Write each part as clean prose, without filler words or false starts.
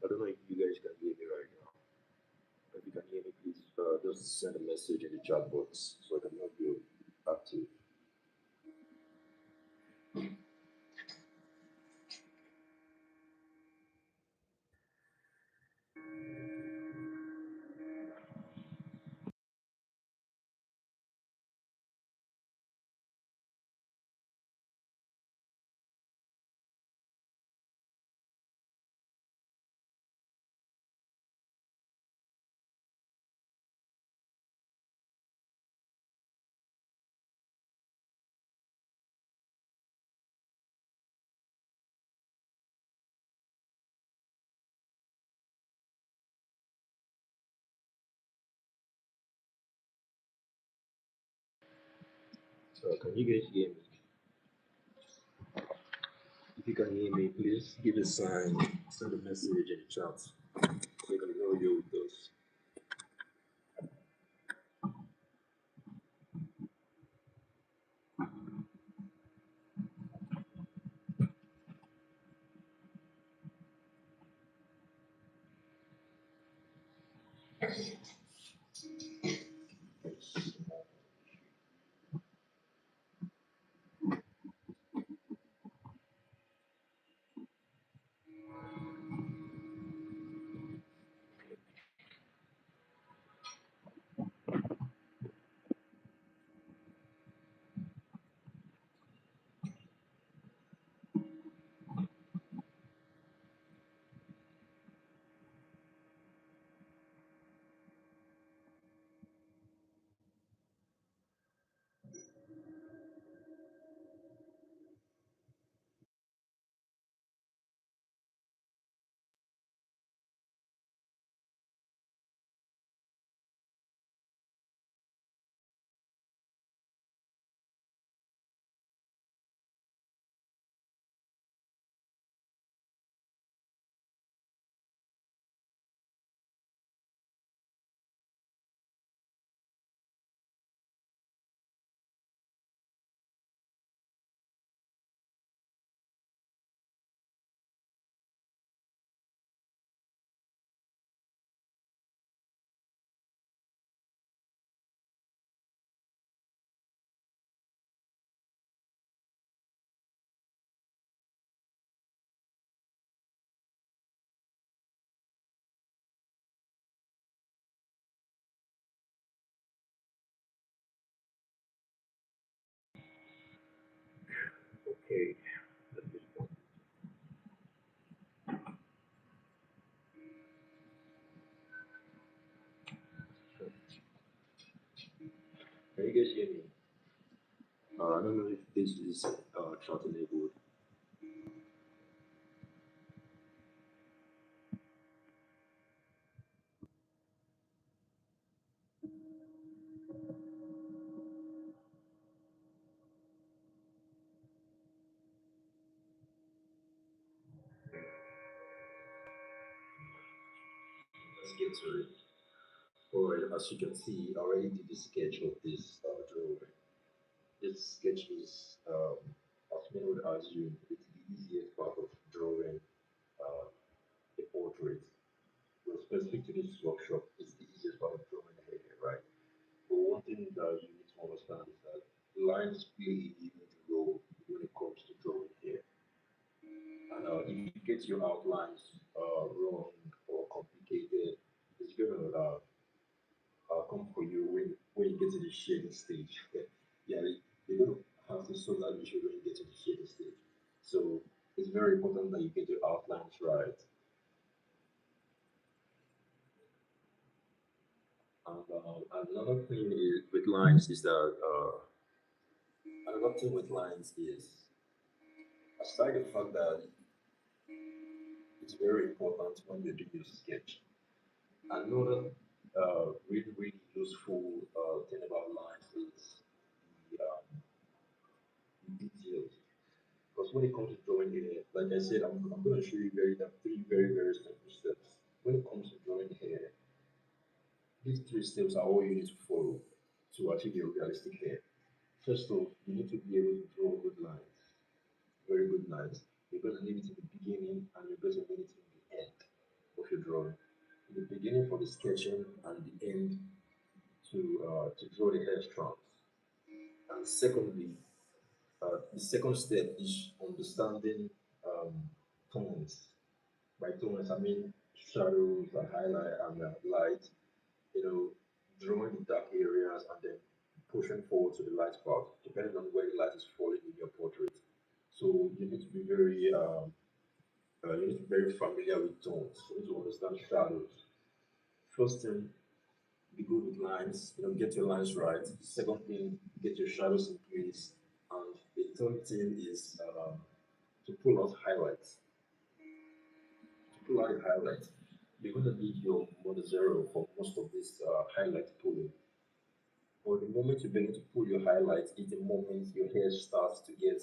I don't know if you guys can hear me right now. If you can hear me, please just send a message in the chat box so I can help you active. So can you guys hear me? If you can hear me, please give a sign, send a message in the chat so I can know you're with us. Okay, at this point. Can you guys hear me? I don't know if this is chat enabled. Let's get to it. Alright, as you can see, I already did the sketch of this drawing. This sketch is, as many would assume, it's the easiest part of drawing uh, a portrait. Well, specific to this workshop, it's the easiest part of drawing a hair, right? But one thing that you need to understand is that lines play a huge role when it comes to drawing hair. And if you get your outlines wrong or complicated, it's gonna come for you when you get to the shading stage. Yeah, you're gonna have to solve that issue when you get to the shading stage. So it's very important that you get your outlines right. And another thing is, with lines is that another thing with lines is aside the fact that it's very important when you're doing your sketch. Another really useful thing about lines is the details. Because when it comes to drawing hair, like I said, I'm going to show you three very simple steps. When it comes to drawing hair, these three steps are all you need to follow to achieve your realistic hair. First off, you need to be able to draw good lines, very good lines. You're going to need it in the beginning and you're going to need it in the end. your drawing. The beginning for the sketching and the end to draw the hair strands. And secondly, the second step is understanding um, tones. By tones, I mean shadows and highlight and light. You know, drawing the dark areas and then pushing forward to the light part, depending on where the light is falling in your portrait. So you need to be you need to be very familiar with tones. You need to understand shadows. First thing, be good with lines. You know, get your lines right. Second thing, get your shadows in place. And the third thing is to pull out highlights. To pull out a highlight, you're going to need your Monozero for most of this highlight pulling. But the moment you begin to pull your highlights is the moment your hair starts to get,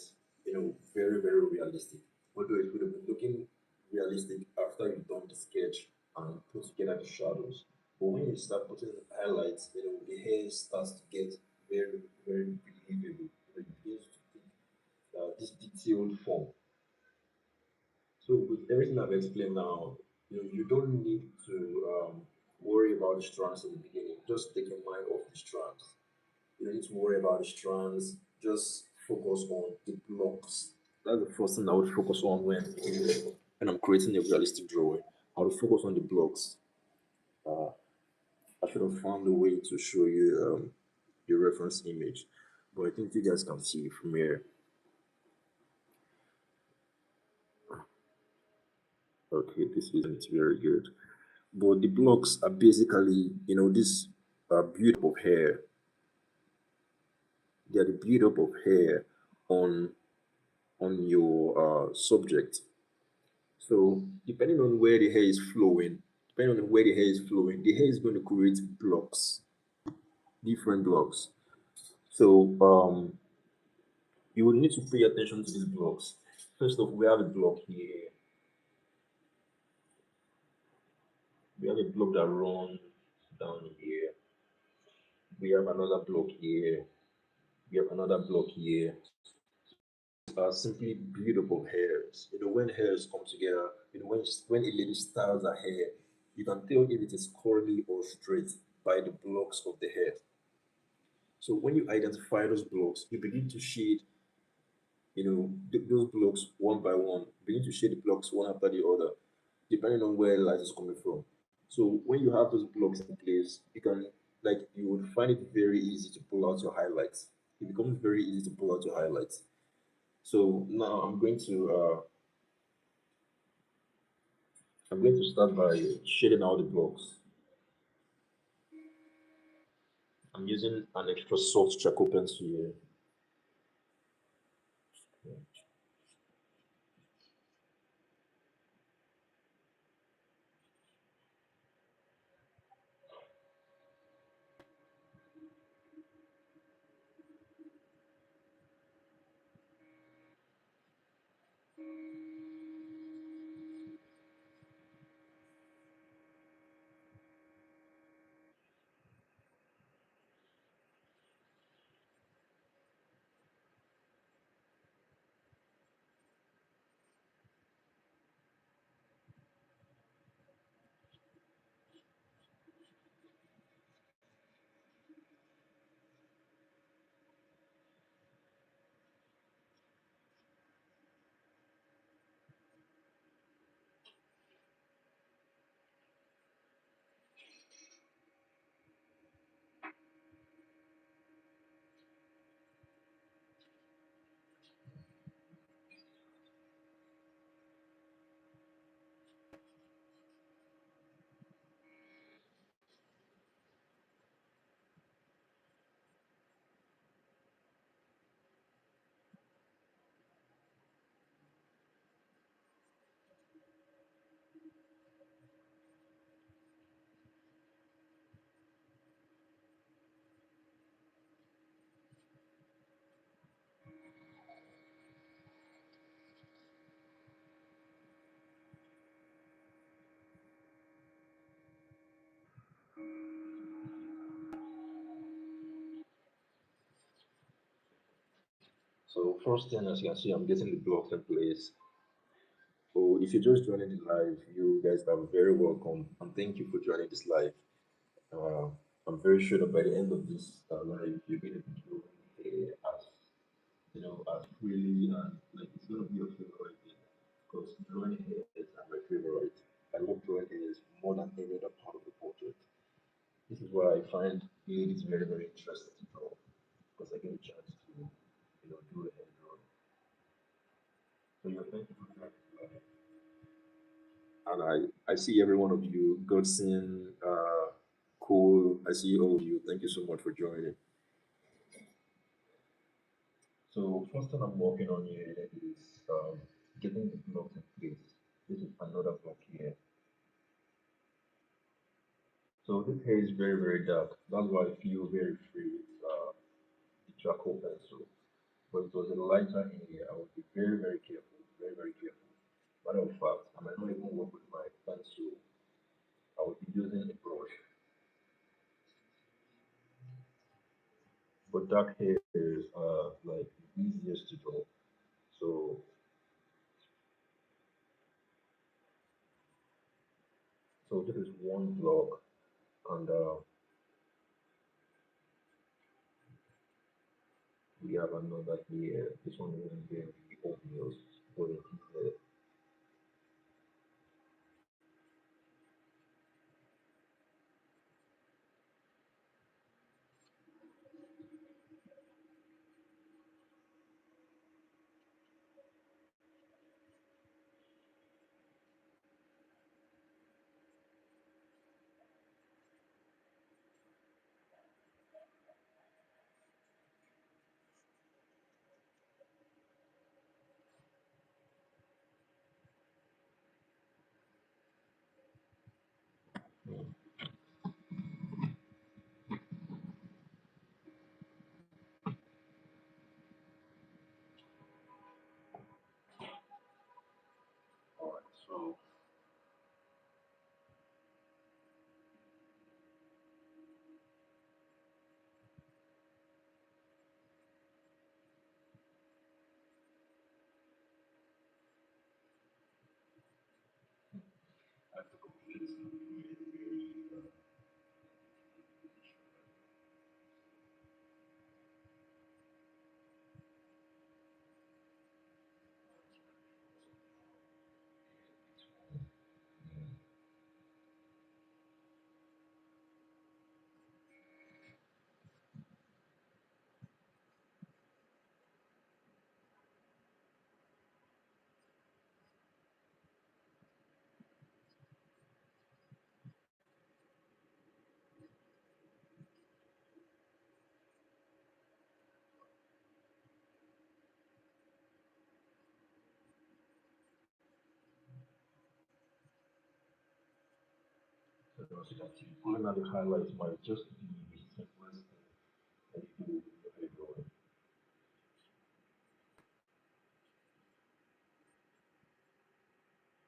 very, very realistic. Although it would have been looking realistic after you've done the sketch and put together the shadows. But when you start putting highlights, the hair starts to get very, very believable. It begins to take this detailed form. So with everything I've explained now, you don't need to worry about the strands in the beginning. Just take your mind off the strands. You don't need to worry about the strands. Just focus on the blocks. That's the first thing I would focus on when I'm creating a realistic drawing. I would focus on the blocks. Uh, I should have found a way to show you the reference image, but I think you guys can see from here. Okay, this isn't very good. But the blocks are basically, this build up of hair. They are the build up of hair on your subject. So depending on where the hair is flowing, the hair is going to create blocks, different blocks. So you will need to pay attention to these blocks. First off, we have a block here. We have a block that runs down here. We have another block here. We have another block here. Are simply beautiful hairs. When hairs come together, when a lady styles her hair, you can tell if it is curly or straight by the blocks of the hair. So when you identify those blocks, you begin to shade, those blocks one by one. Begin to shade the blocks one after the other, depending on where the light is coming from. So when you have those blocks in place, you would find it very easy to pull out your highlights. It becomes very easy to pull out your highlights. So now I'm going to start by shading out the blocks. I'm using an extra soft charcoal pencil here. So first thing, as you can see, I'm getting the blocks in place. So So if you're just joining the live, you guys are very welcome and thank you for joining this live. Uh, I'm very sure that by the end of this live, you're going to be doing as as freely and like it's going to be your favorite thing because drawing hairs are my favorite. I love drawing hairs more than any other part of the portrait. This is why I find it is very, very interesting to draw because I get a chance to, do a hair drawing. So you're thank you for that. And I see every one of you, Godson, Cool. I see all of you. Thank you so much for joining. So first thing I'm working on here is getting the blocks in place. This is another block here. So this hair is very, very dark. That's why I feel very free with the charcoal pencil. But it was a lighter area. I would be very, very careful. Very, very careful. Matter of fact, I might not even work with my pencil. I would be using a brush. But dark hairs are like the easiest to draw. So this is one block, and we have another here. This one isn't very obvious, but it is there. Mm. All right, so I have to complete this very, so as you can see, pulling out the highlights might just be the simplest thing that you do with your hair drawing.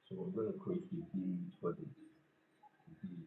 So we're going to create the bead for this. The bead.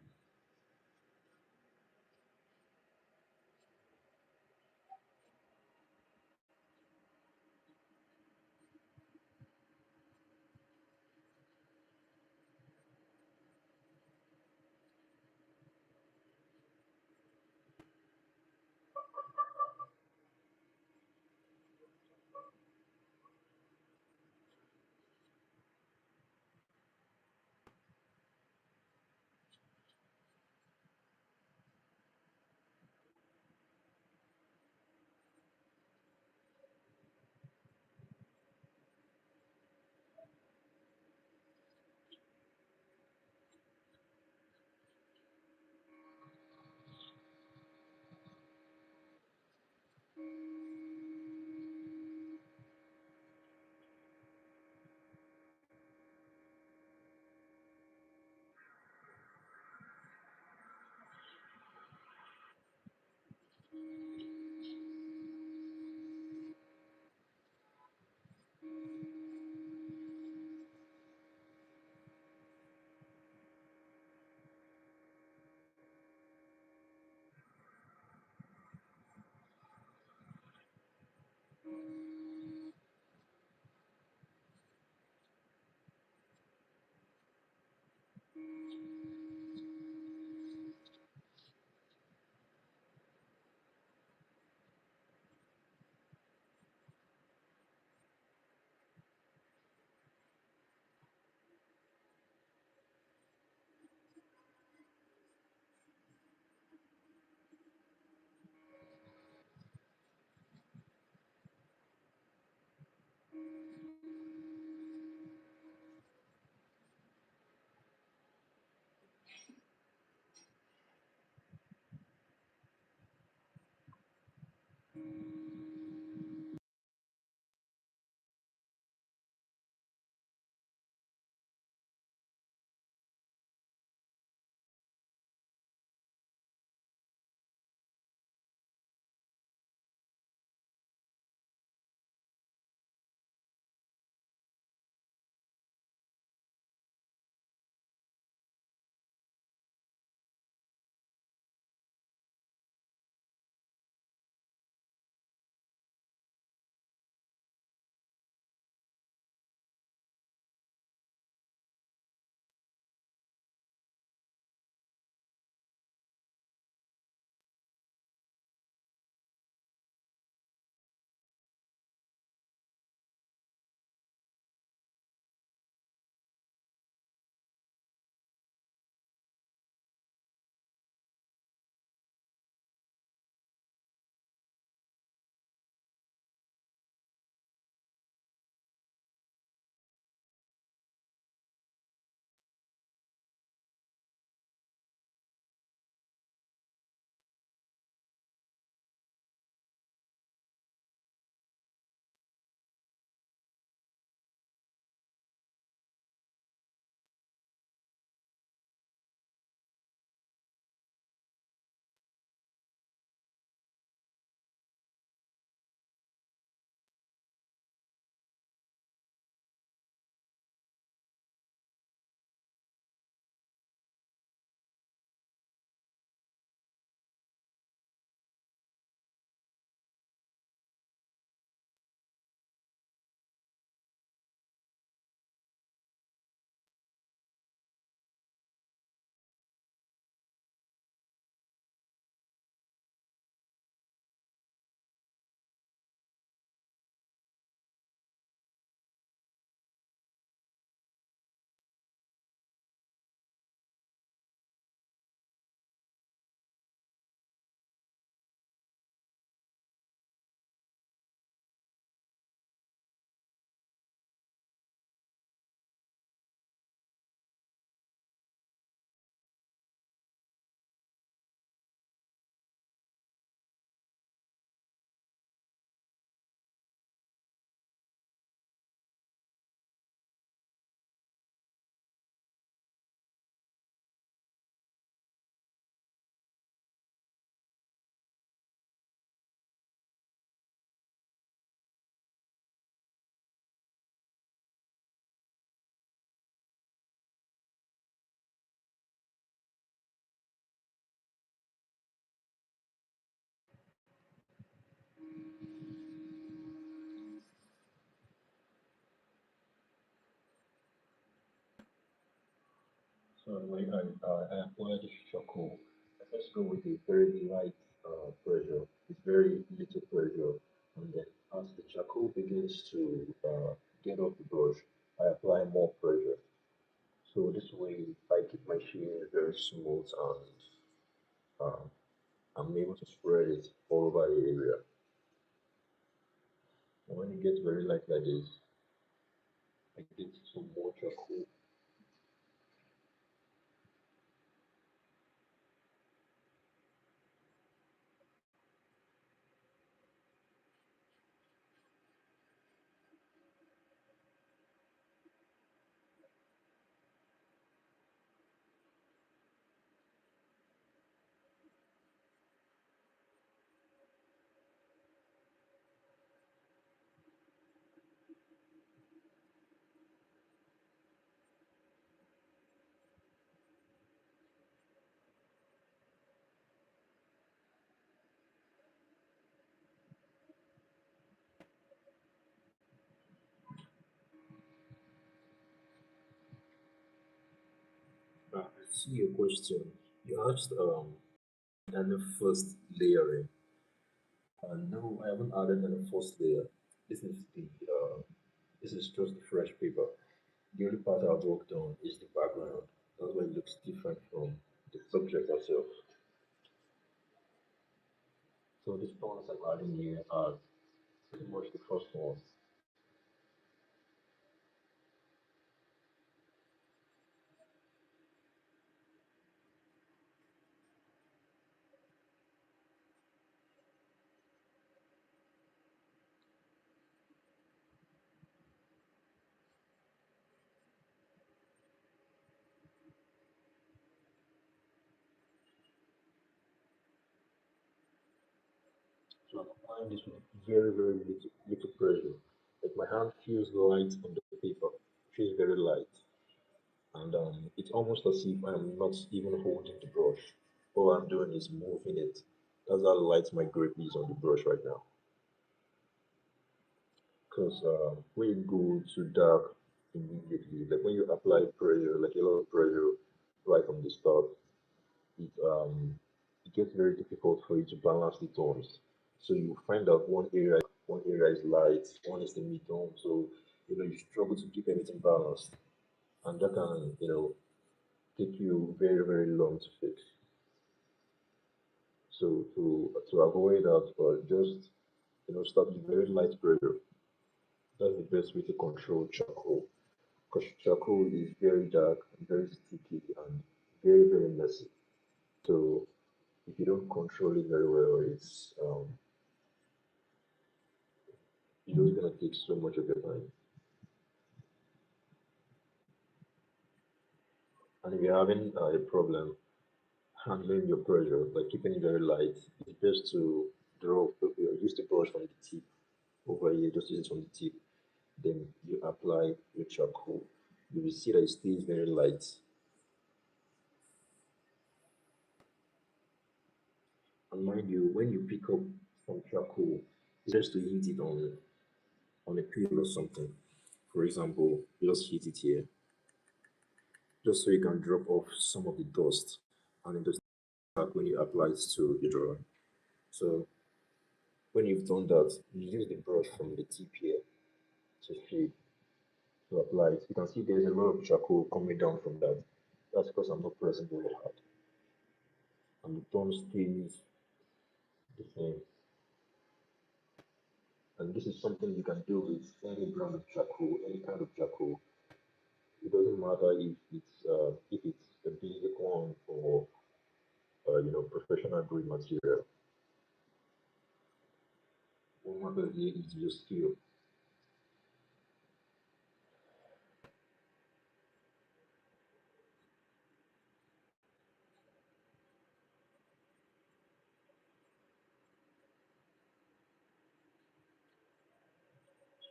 apply this charcoal, I first go with a very light pressure. It's very little pressure, and then as the charcoal begins to get off the brush, I apply more pressure. So this way, I keep my shade very smooth and uh, I'm able to spread it all over the area. And when it gets very light like this, I get some more charcoal. I see your question. You asked any first layering. No, I haven't added any first layer. This is the this is just the fresh paper. The only part I've worked on is the background. That's why it looks different from the subject itself. So these tones I'm adding here are pretty much the first ones. So I'm applying this with very little pressure. Like my hand feels light on the paper, feels very light. And it's almost as if I'm not even holding the brush. All I'm doing is moving it. That's how light my grip is on the brush right now. Because when you go to dark immediately, like when you apply pressure, like a lot of pressure right from the start, it it gets very difficult for you to balance the tones. So you find that one area is light, one is the mid tone. So you struggle to keep everything balanced, and that can take you very long to fix. So to avoid that, or just start with very light pressure. That's the best way to control charcoal. Because charcoal is very dark, very sticky, and very messy. So if you don't control it very well, it's gonna take so much of your time. And if you're having a problem handling your pressure, like keeping it very light, it's best to use the brush from the tip over here, just use it from the tip. Then you apply your charcoal. You will see that it stays very light. And mind you, when you pick up some charcoal, it's just to hit it on a pill or something. For example, you just hit it here, just so you can drop off some of the dust, and it does back when you apply it to your drawing. So when you've done that, you use the brush from the tip here to fill to apply it. You can see there's a lot of charcoal coming down from that. That's because I'm not pressing very hard, and the tone stays the same. And this is something you can do with any brand of charcoal, any kind of charcoal. It doesn't matter if it's a basic one or professional grade material. What matters here is your skill.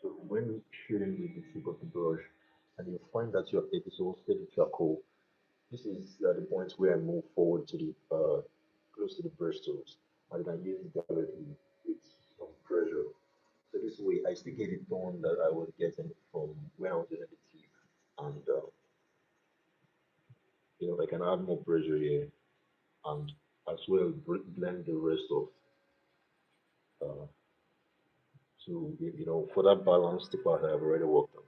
So when shooting with the tip of the brush, and you find that your head is all filled with charcoal, this is the point where I move forward to the close to the brush tools, and then use it directly with some pressure. So this way, I still get the tone that I was getting from when I was using the tip, and I can add more pressure here and as well blend the rest of uh, so for that balance the part I've already worked on.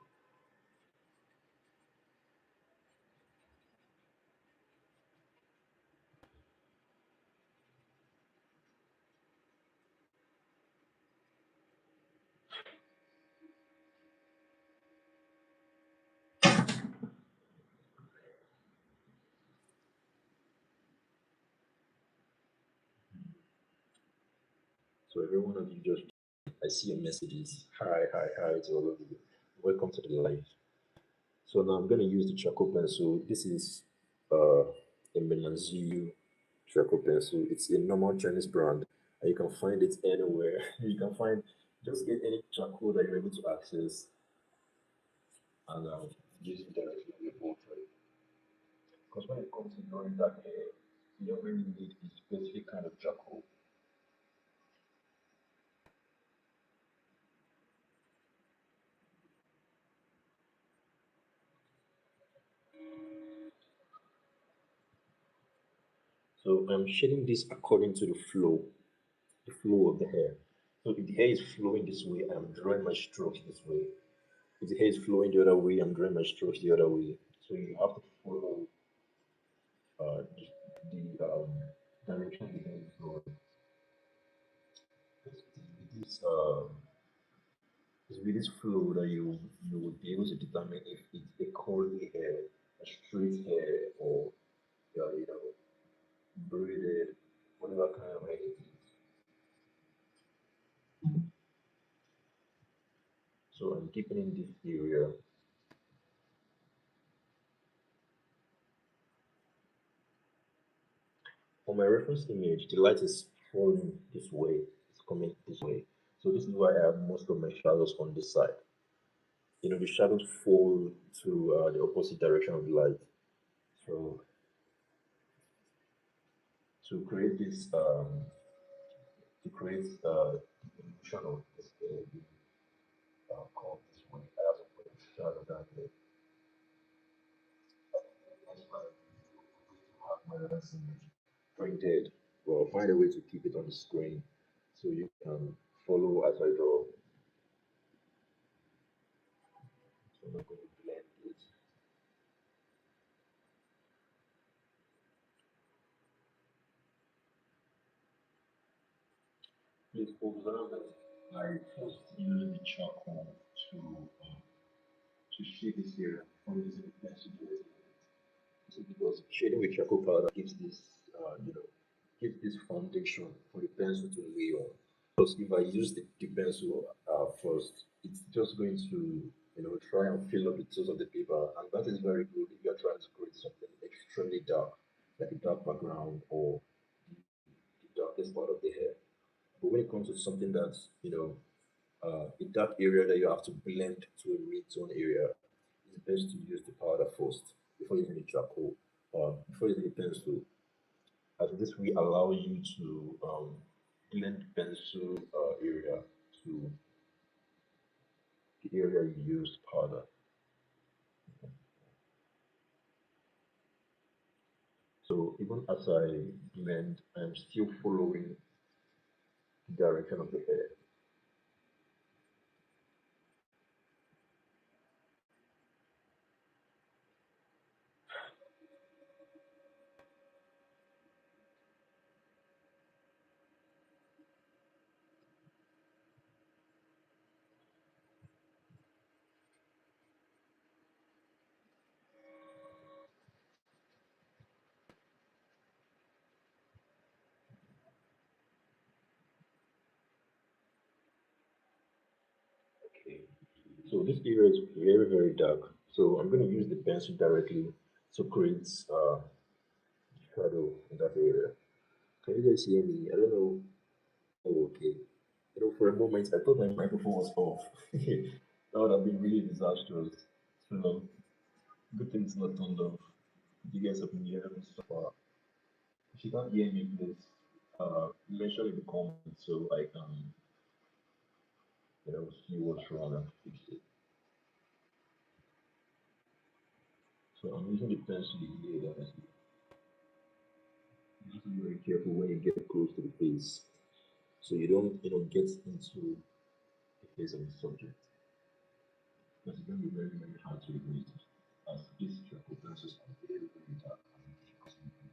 So every one of you just I see your messages. Hi, hi, hi to all of you. Welcome to the live. So now I'm gonna use the charcoal pencil. This is a Menanziu charcoal pencil. It's a normal Chinese brand, and you can find it anywhere. You can find just get any charcoal that you're able to access and use it directly on your portrait. Because when it comes to drawing that hair, you don't really need a specific kind of charcoal. So I'm shading this according to the flow of the hair. So if the hair is flowing this way, I'm drawing my strokes this way. If the hair is flowing the other way, I'm drawing my strokes the other way. So you have to follow the direction the hair is flowing. It's with this flow that you would be able to determine if it's a curly hair, a straight hair, or braided, whatever kind of hair it is. So I'm keeping in this area. For my reference image, the light is falling this way, it's coming this way. So this is why I have most of my shadows on this side. The shadows fall to the opposite direction of the light. So to create this, to create the illusion of this called this way, I have to put a shadow down here. That's why I have my reference image printed. Well, find a way to keep it on the screen so you can follow as I draw. So I'm not going to blend it. Please observe that I first use the charcoal to shade this area before using the pencil directly. So because shading with charcoal powder gives this, gives this foundation for the pencil to lay on. Because if I use the pencil first, it's just going to, try and fill up the toes of the paper, and that is very good if you're trying to create something extremely dark, like a dark background or the darkest part of the hair. But when it comes to something that's, a dark area that you have to blend to a mid-tone area, it's best to use the powder first before using the charcoal or before using the pencil. As this will allow you to blend the pencil area to the area you used powder. So even as I blend, I'm still following the direction of the hair. Okay. So this area is very, very dark. So I'm going to use the pencil directly to create shadow in that area. Can you guys hear me? I don't know. Oh, okay. For a moment, I thought my microphone was off. That would have been really disastrous. So, good thing it's not turned off. You guys have been hearing me so far. If you can't hear me, please mention in the comments so I can, see what's wrong and fix it. So I'm using the pencil here that I see. You have to be very careful when you get close to the face. So you don't get into the face of the subject. Because it's going to be very, very hard to read as these charcoal pencils are very, very dark and difficult to read.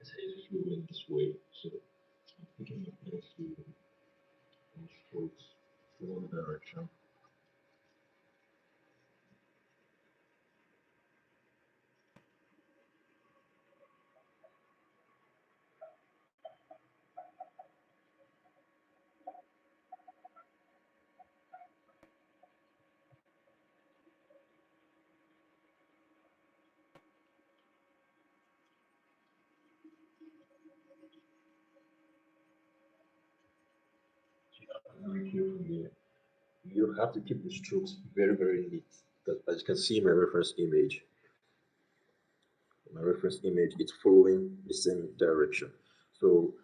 It's just moving this way. So I'm picking my pencil and strokes follow the direction. So you have to be very careful there. You have to keep the strokes very, very neat. Because as you can see in my reference image, it's following the same direction. So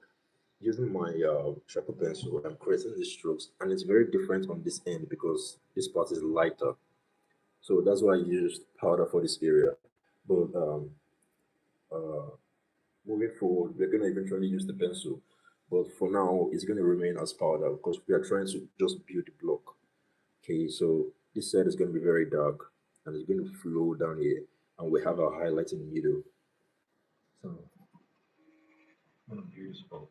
using my sharper pencil, I'm creating the strokes, and it's very different on this end because this part is lighter. So that's why I used powder for this area. But uh, moving forward, we're gonna eventually use the pencil. But for now, it's gonna remain as powder because we are trying to just build the block. Okay, so this side is gonna be very dark and it's going to flow down here, and we have our highlight in the middle. So I'm gonna do this part.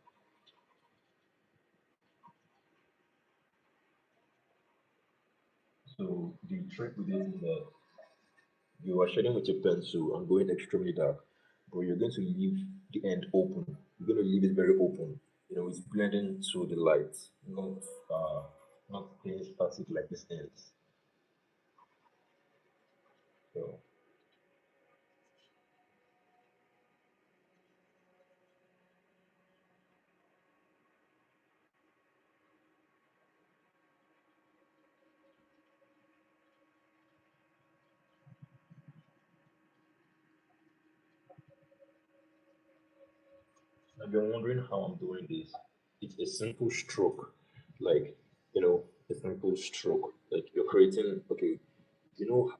So the trick with this is that you are shading with your pencil and going extremely dark, but you're going to leave the end open. You're going to leave it very open. It's blending to the light, uh, not staying static like this ends. So if you're wondering how I'm doing this, it's a simple stroke, like a simple stroke. Like you're creating, okay, the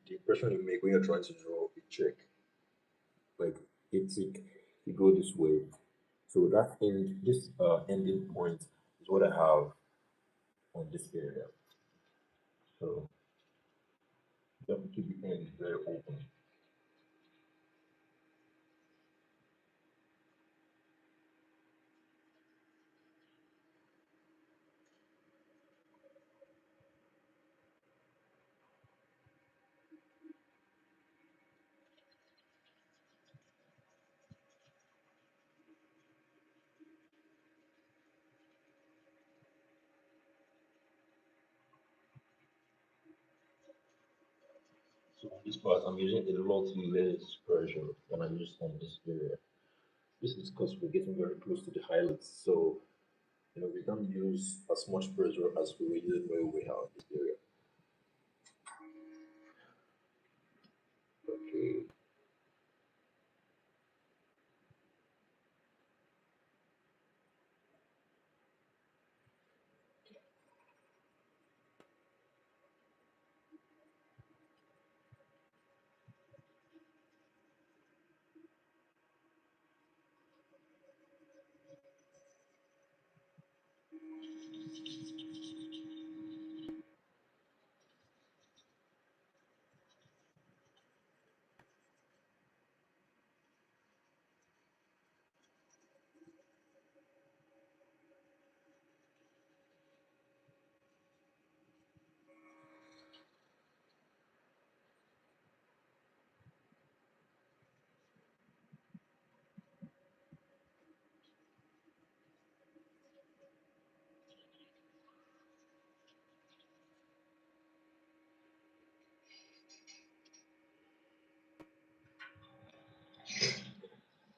impression you make when you're trying to draw a check, like it's it, you go this way. So this ending point is what I have on this area. So you have to keep the end very open. So on this part, I'm using a lot less pressure than I used on this area. This is because we're getting very close to the highlights. So We don't use as much pressure as we were using when we have this area. Okay.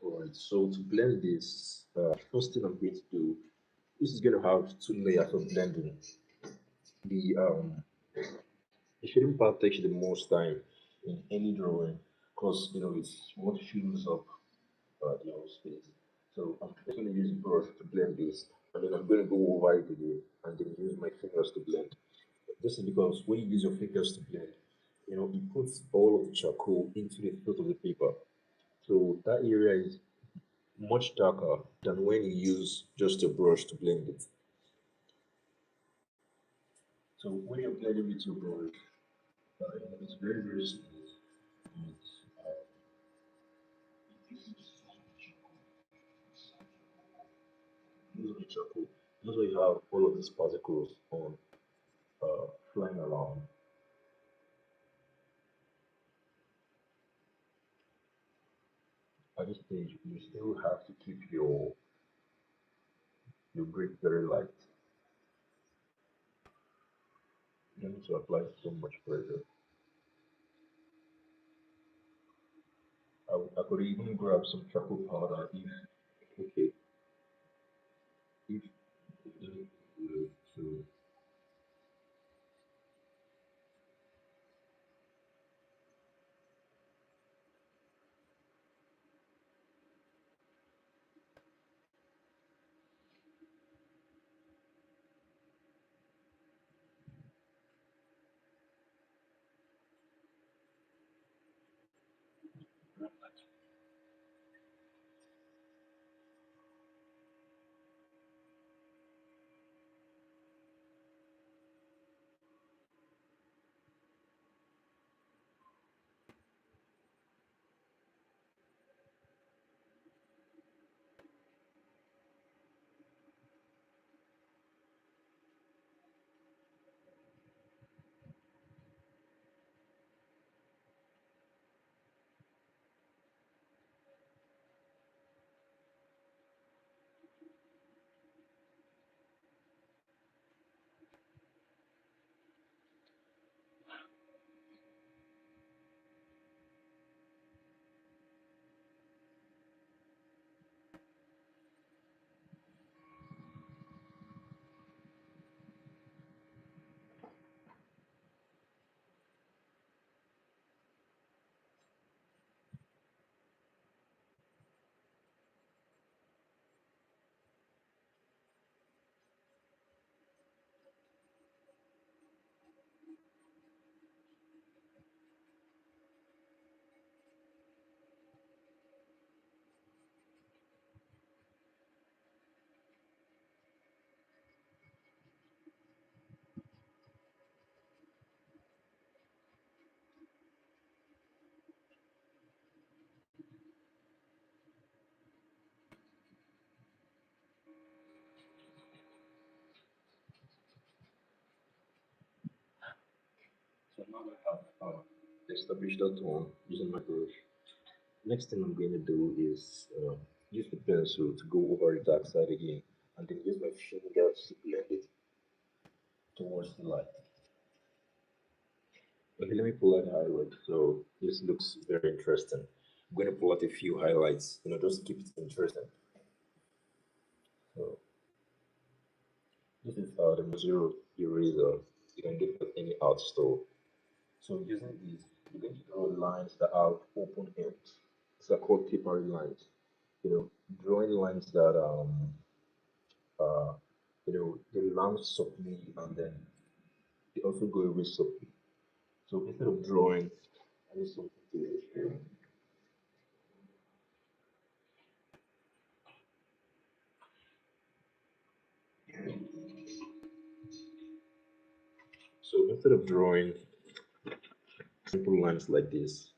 All right. So to blend this, first thing I'm going to do, this is going to have two layers of blending. The shading part takes the most time in any drawing because it's what fills up the whole space. So I'm just going to use the brush to blend this, and then I'm going to go over it again, and then use my fingers to blend. This is because when you use your fingers to blend, it puts all of the charcoal into the throat of the paper. So that area is much darker than when you use just a brush to blend it. So when you're blending with your brush, it's very, very simple. It's, use the charcoal. That's why you have all of these particles on flying around. At this stage, you still have to keep your grip very light. You don't need to apply so much pressure. I could even grab some charcoal powder if okay, if so so now I have established that one using my brush. Next thing I'm going to do is use the pencil to go over the dark side again, and then use my fingers to blend it towards the light. Okay, let me pull out the highlight. So this looks very interesting. I'm going to pull out a few highlights, just to keep it interesting. So This is the Mozilla eraser you can get at any art store. So using these, you're going to draw lines that have open ends. These are called tapering lines. You know, drawing lines that uh they land softly and then they also go away softly. So instead of drawing, I need something to illustrate. So instead of drawing simple lines like this,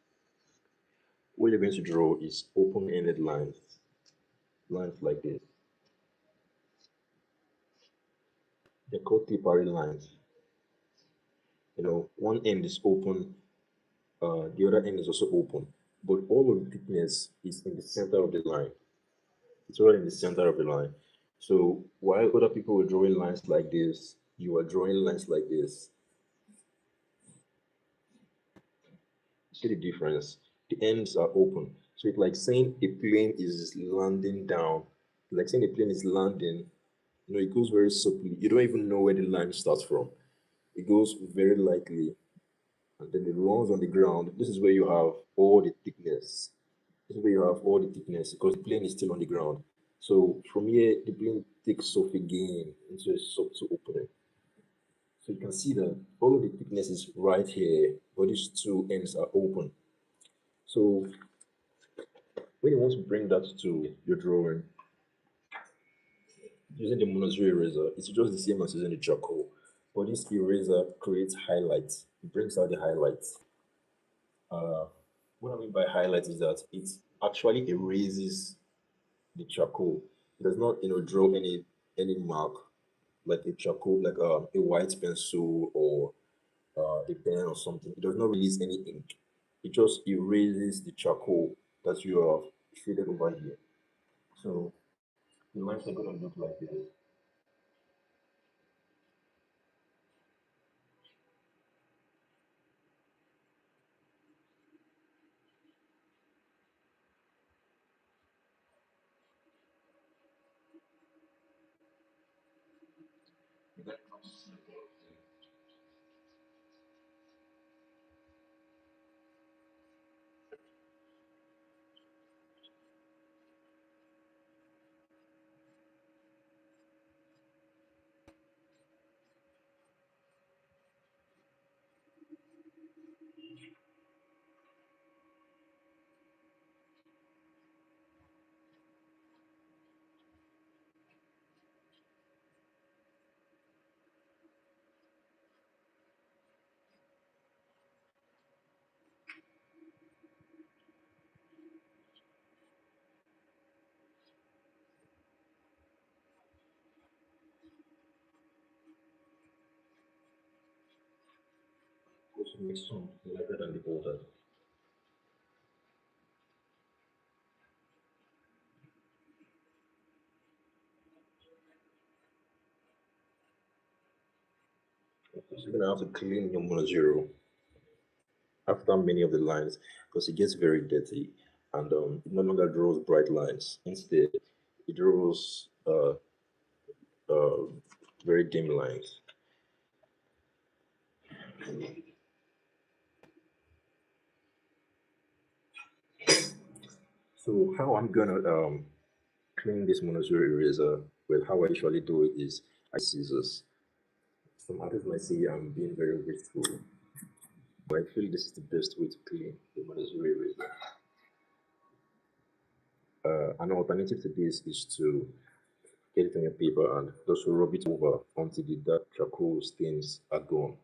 what you're going to draw is open-ended lines, lines like this. They're called tapering lines. You know, one end is open, the other end is also open, but all of the thickness is in the center of the line. It's all in the center of the line. So while other people were drawing lines like this, you are drawing lines like this. See the difference? The ends are open. So it's like saying a plane is landing down. Like saying a plane is landing. You know, it goes very subtly. You don't even know where the line starts from. It goes very lightly, and then it runs on the ground. This is where you have all the thickness. This is where you have all the thickness because the plane is still on the ground. So from here, the plane takes off again into a subtle opening. So you can see that all of the thickness is right here, but these two ends are open. So when you want to bring that to your drawing, using the monozoy eraser, it's just the same as using the charcoal. But this eraser creates highlights. It brings out the highlights. Uh, what I mean by highlights is that it actually erases the charcoal. It does not, draw any mark like a charcoal, like a white pencil or a pen or something. It does not release any ink. It just erases the charcoal that you have shaded over here. So the lines are going to look like this. Also makes some lighter than the older. Okay, so you're gonna have to clean your mono zero after many of the lines because it gets very dirty and it no longer draws bright lines. Instead, it draws uh, very dim lines. So how I'm gonna clean this monozoy eraser? Well, how I usually do it is I scissors. Some artists might say I'm being very wasteful, but I feel this is the best way to clean the monozoy eraser. An alternative to this is to get it on your paper and just rub it over until the dark charcoal stains are gone.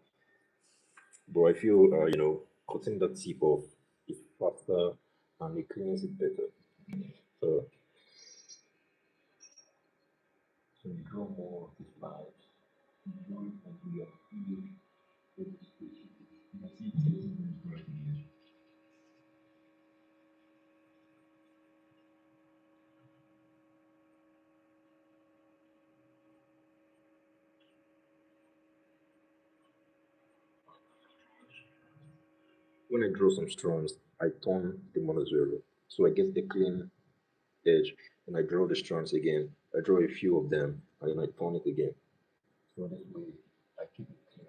But I feel, cutting the tip off is faster and it cleans it better. So, so you draw more of these lines. You draw it until you are fully able to stitch it. You can see it's getting very bright in here. When I draw some strands, I turn the monozero. So I get the clean edge and I draw the strands again. I draw a few of them and then I turn it again. So this way, I keep it clean.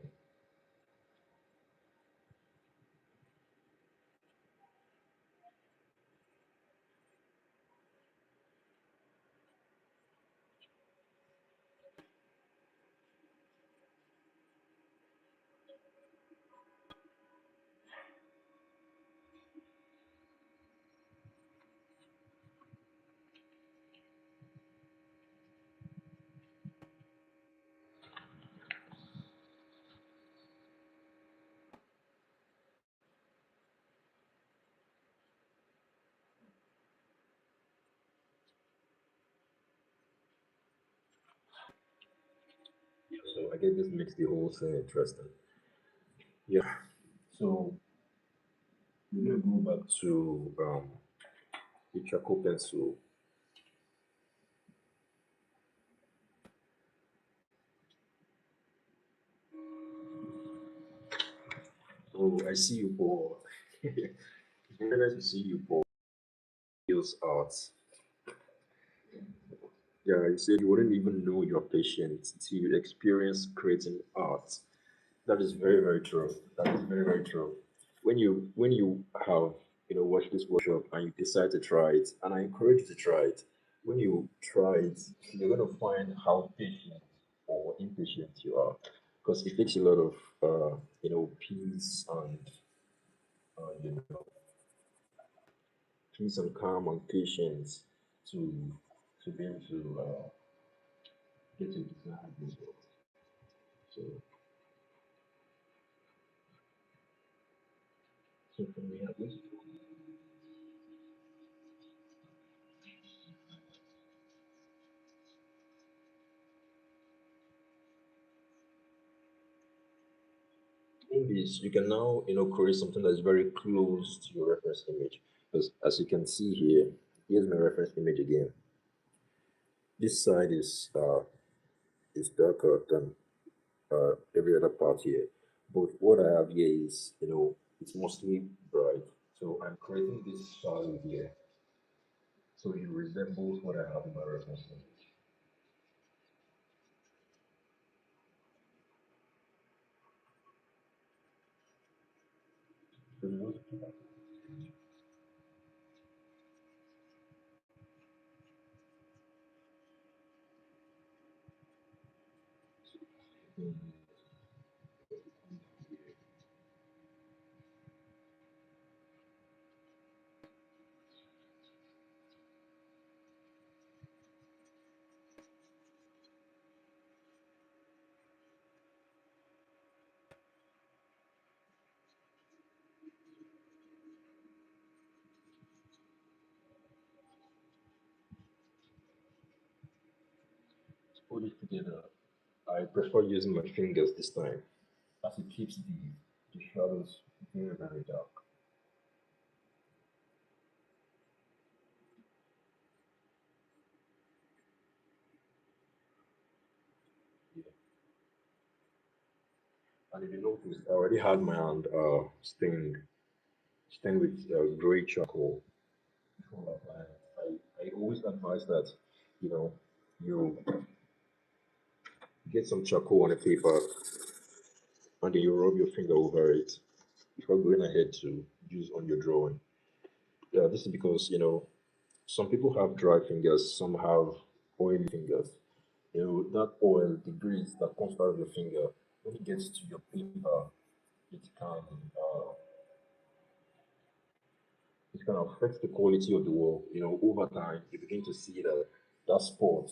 So I guess this makes the whole thing interesting. Yeah. So we're gonna go back to the charcoal pencil. Oh, I see you, Paul. Very nice to see you, Paul. Feels art. Yeah, you said you wouldn't even know you're patient till you experience creating art. That is very, very true. That is very, very true. When you have watched this workshop and you decide to try it, and I encourage you to try it. When you try it, you're gonna find how patient or impatient you are, because it takes a lot of peace and you know peace and calm and patience to be able to get your desired result. So, can we have this? In this, you can now create something that is very close to your reference image. Because as you can see here, here's my reference image again. This side is darker than every other part here, but what I have here is it's mostly bright. So I'm creating this shadow here, so it resembles what I have in my reference image. So you want to keep that. To put it together, I prefer using my fingers this time, as it keeps the shadows very, very dark. Yeah. And if you notice, I already had my hand stained with gray charcoal before applying it. I always advise that, you know, you get some charcoal on a paper and then you rub your finger over it before going ahead to use on your drawing. Yeah, this is because, some people have dry fingers, some have oily fingers. That oil, the grease that comes out of your finger, when it gets to your paper, it can uh, it can affect the quality of the work. Over time, you begin to see that that spot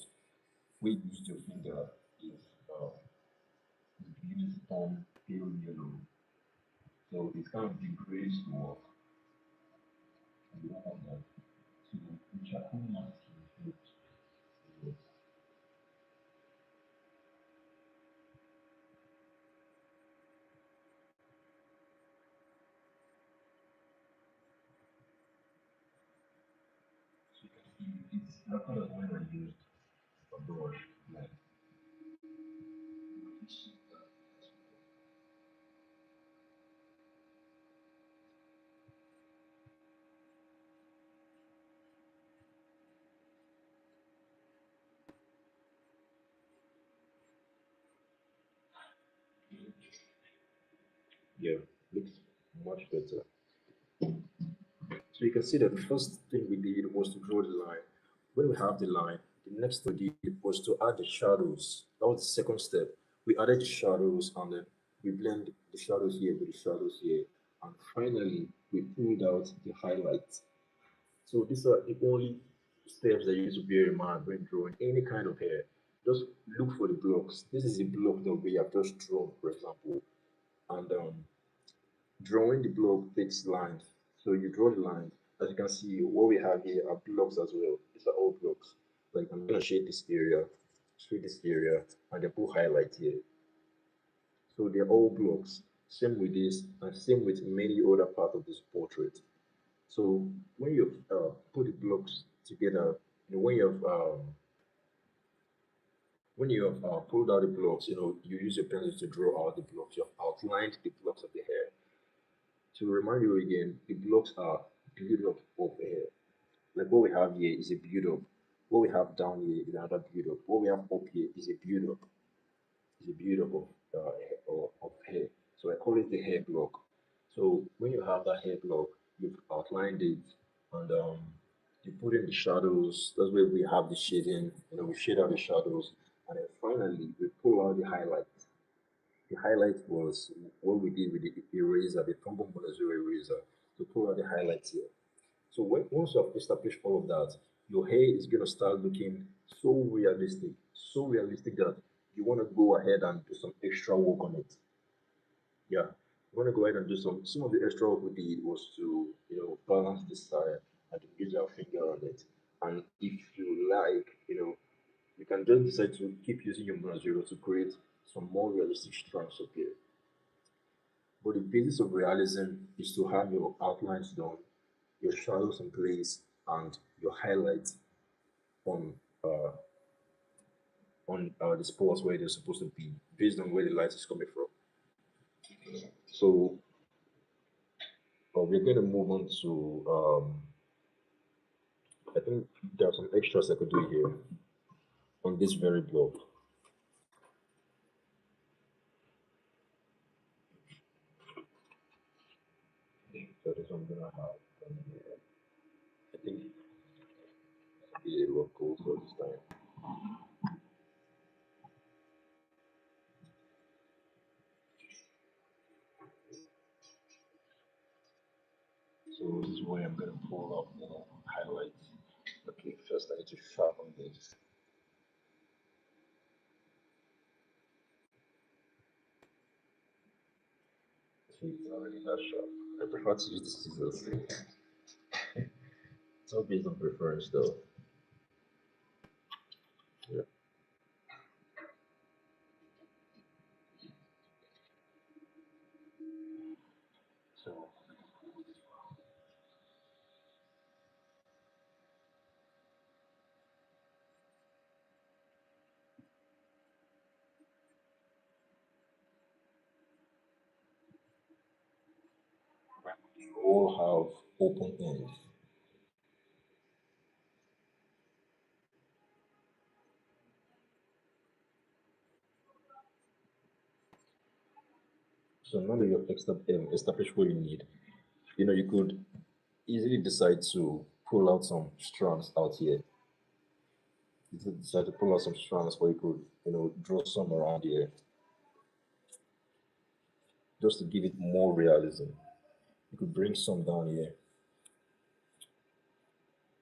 where you used your finger uh, is beginning to turn pale yellow. So it kind of degrades the work, and you don't want that. So the charcoal mask is good. So you can see it's not kind of when I used a brush, like Yeah, looks much better. So you can see that the first thing we did was to draw the line. When we have the line, the next thing we did was to add the shadows. That was the second step. We added the shadows and then we blend the shadows here with the shadows here. And finally, we pulled out the highlights. So these are the only steps that you need to bear in mind when drawing any kind of hair. Just look for the blocks. This is a block that we have just drawn, for example. And drawing the block takes lines. So you draw the line. As you can see, what we have here are blocks as well. These are all blocks. Like I'm gonna shade this area, and then put highlight here. So they're all blocks. Same with this, and same with many other parts of this portrait. So when you put the blocks together, when you have pulled out the blocks, you use your pencil to draw out the blocks. You have outlined the blocks of the hair. To remind you again, the blocks are build up of the hair. Like what we have here is a build up. What we have down here is another build up. What we have up here is a build up. Is a build up of hair. So I call it the hair block. So when you have that hair block, you've outlined it and you put in the shadows. That's where we have the shading. We shade out the shadows, and then finally we pull out the highlight. The highlight was what we did with the eraser, the Tombow Monazero eraser, to pull out the highlights here. So once you have established all of that, your hair is going to start looking so realistic that you want to go ahead and do some extra work on it. Yeah, you want to go ahead and do some of the extra work we did was to balance this side and to use our finger on it. And if you like, you can just decide to keep using your Monazero to create some more realistic strands up here. But the basis of realism is to have your outlines done, your shadows in place, and your highlights on uh, on the spots where they're supposed to be, based on where the light is coming from. So we're going to move on to I think there are some extras I could do here on this very block. So this one I'm gonna have. I think it will go for this time. So this is where I'm gonna pull up the highlights. Okay, first I need to sharpen this. See, it's already not sharp. I prefer to use the scissors. It's all based on preference though. Yeah. So you all have open ends. So now that you've established what you need, you could easily decide to pull out some strands out here. You could decide to pull out some strands, or you could, draw some around here just to give it more realism. You could bring some down here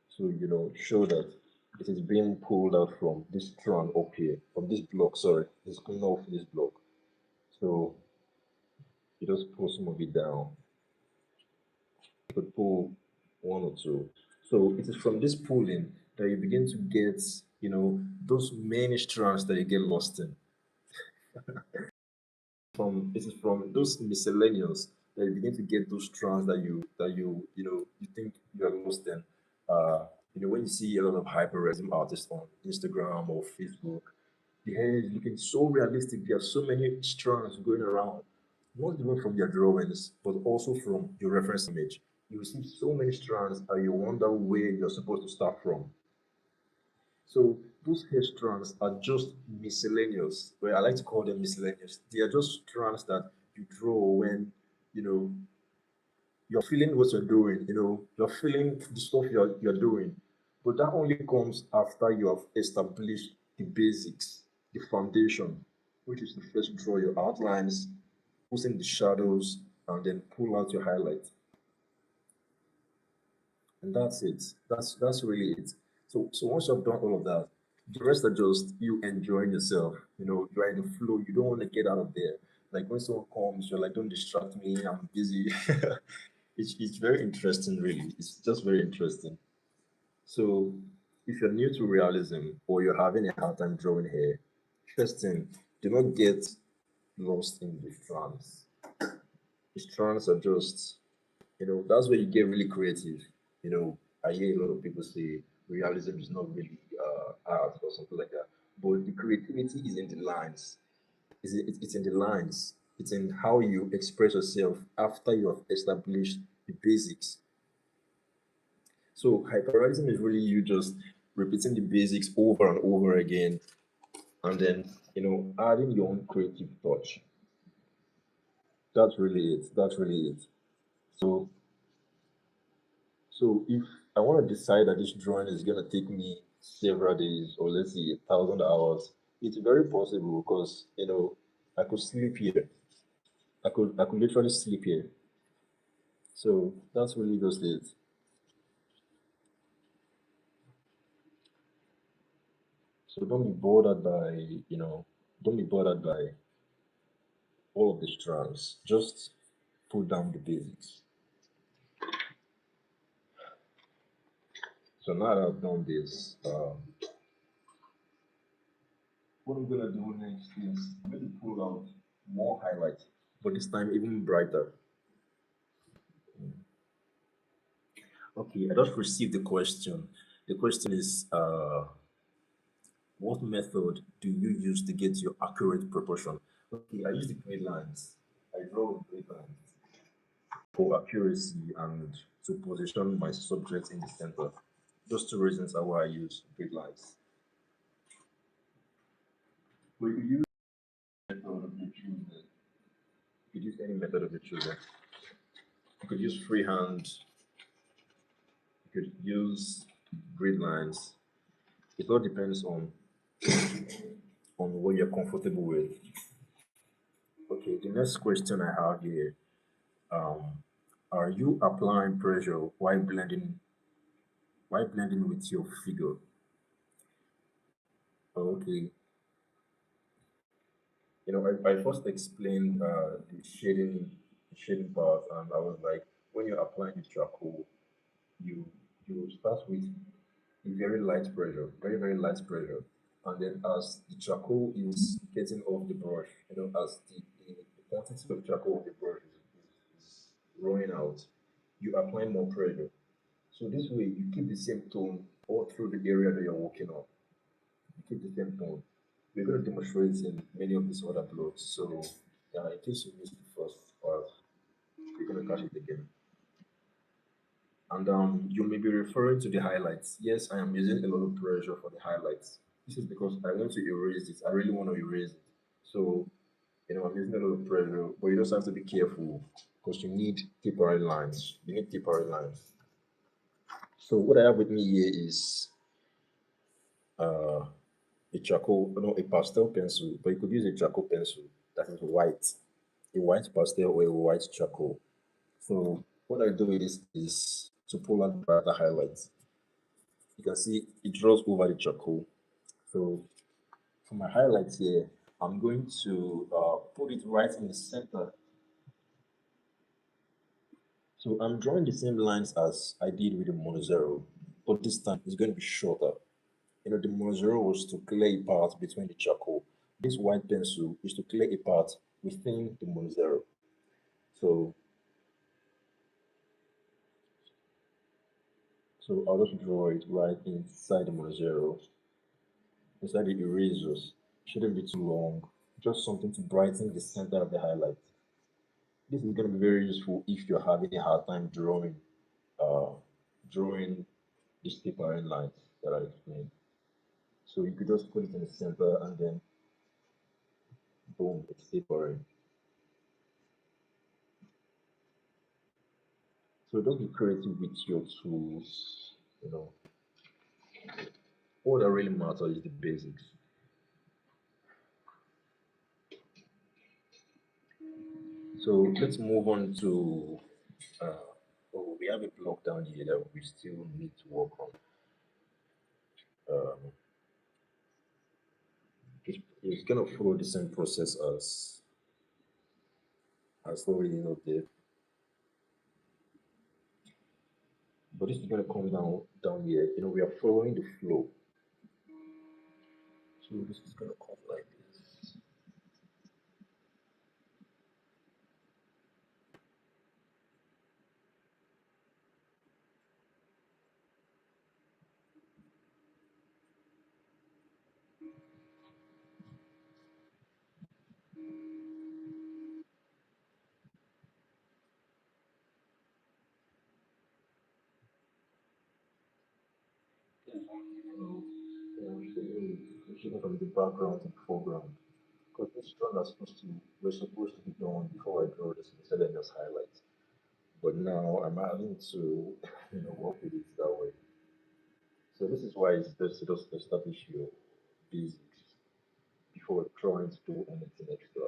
so show that it is being pulled out from this strand up here, from this block. Sorry, it's coming off this block. So you just pull some of it down. You could pull one or two. So it is from this pulling that you begin to get, those many strands that you get lost in. It is from those miscellaneous that you begin to get those strands that you think you are lost in. When you see a lot of hyperrealism artists on Instagram or Facebook, the hair is looking so realistic. There are so many strands going around, not even from their drawings, but also from your reference image. You see so many strands, and you wonder where you're supposed to start from. So those hair strands are just miscellaneous. Well, I like to call them miscellaneous. They are just strands that you draw when you know, you're feeling what you're doing, you're feeling the stuff you're doing. But that only comes after you have established the basics, the foundation, which is to first draw your outlines, put in the shadows, and then pull out your highlight. And that's it. That's really it. So once you've done all of that, the rest are just you enjoying yourself. You're in the flow. You don't want to get out of there. Like when someone comes, you're like, don't distract me. I'm busy. It's very interesting, really. It's just very interesting. So if you're new to realism or you're having a hard time drawing here, first thing, do not get lost in the strands. The strands are just, that's where you get really creative. I hear a lot of people say realism is not really art or something like that. But the creativity is in the lines. It's in the lines. It's in how you express yourself after you have established the basics. So hyperrealism is really you just repeating the basics over and over again, and then adding your own creative touch. That's really it. That's really it. So so if I want to decide that this drawing is gonna take me several days or let's say 1,000 hours, it's very possible because I could sleep here. I could literally sleep here. So that's really just it. So don't be bothered by don't be bothered by all of the strands. Just put down the basics. So now that I've done this, what I'm gonna do next is I'm going to pull out more highlights, but this time even brighter. Okay, I just received the question. The question is, what method do you use to get your accurate proportion? Okay, I use the grid lines. I draw with grid lines for accuracy and to position my subject in the center. Those two reasons are why I use grid lines. But you could use method of the choosing. You could use any method of the choosing. You could use freehand. You could use grid lines. It all depends on what you're comfortable with. Okay, the next question I have here. Um, are you applying pressure while blending with your figure? Okay, I first explained the shading part, and I was like, when you're applying the charcoal, you you start with a very light pressure, very very light pressure, and then as the charcoal is getting off the brush, as the quantity of charcoal on the brush is running out, you apply more pressure. So this way you keep the same tone all through the area that you're working on. You keep the same tone. We're going to demonstrate in many of these other blogs. So in case you missed the first part, you're going to catch it again. And you may be referring to the highlights. Yes, I am using a lot of pressure for the highlights. This is because I want to erase it. I really want to erase it. So, I'm using a lot of pressure, but you just have to be careful because you need tapering lines. You need tapering lines. So what I have with me here is uh, a charcoal, no, a pastel pencil, but you could use a charcoal pencil that is white, a white pastel or a white charcoal. So what I do with this is to pull out the highlights. You can see it draws over the charcoal. So for my highlights here, I'm going to put it right in the center. So I'm drawing the same lines as I did with the Monozero, but this time it's going to be shorter. The Monozero was to clear a part between the charcoal. This white pencil is to clear a part within the Monozero. So, so I'll just draw it right inside the Monozero, inside the erasers. Shouldn't be too long. Just something to brighten the center of the highlight. This is going to be very useful if you're having a hard time uh, drawing these tapering lines that I explained. So you could just put it in the center and then boom, it's tapering. So don't be creative with your tools. You know, all that really matters is the basics. So let's move on to. Oh, we have a block down here that we still need to work on. Um, it's gonna follow the same process as already know there, but this is gonna come down here. You know, we are following the flow, so this is gonna come like this. Shading from the background to the foreground. Because this drawing are supposed to we're supposed to be done before I draw this instead of just highlights. But now I'm having to work with it that way. So this is why it's best to just establish your basics before trying to do anything extra.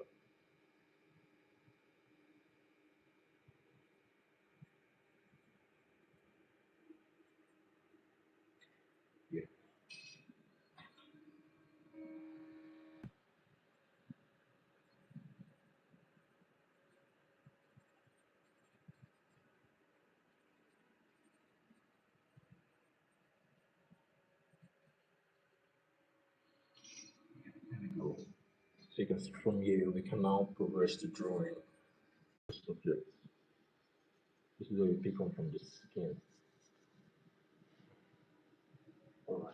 Yeah. Cool. So you can see from here we can now progress to drawing subjects. This is where we pick on from the skin. Alright.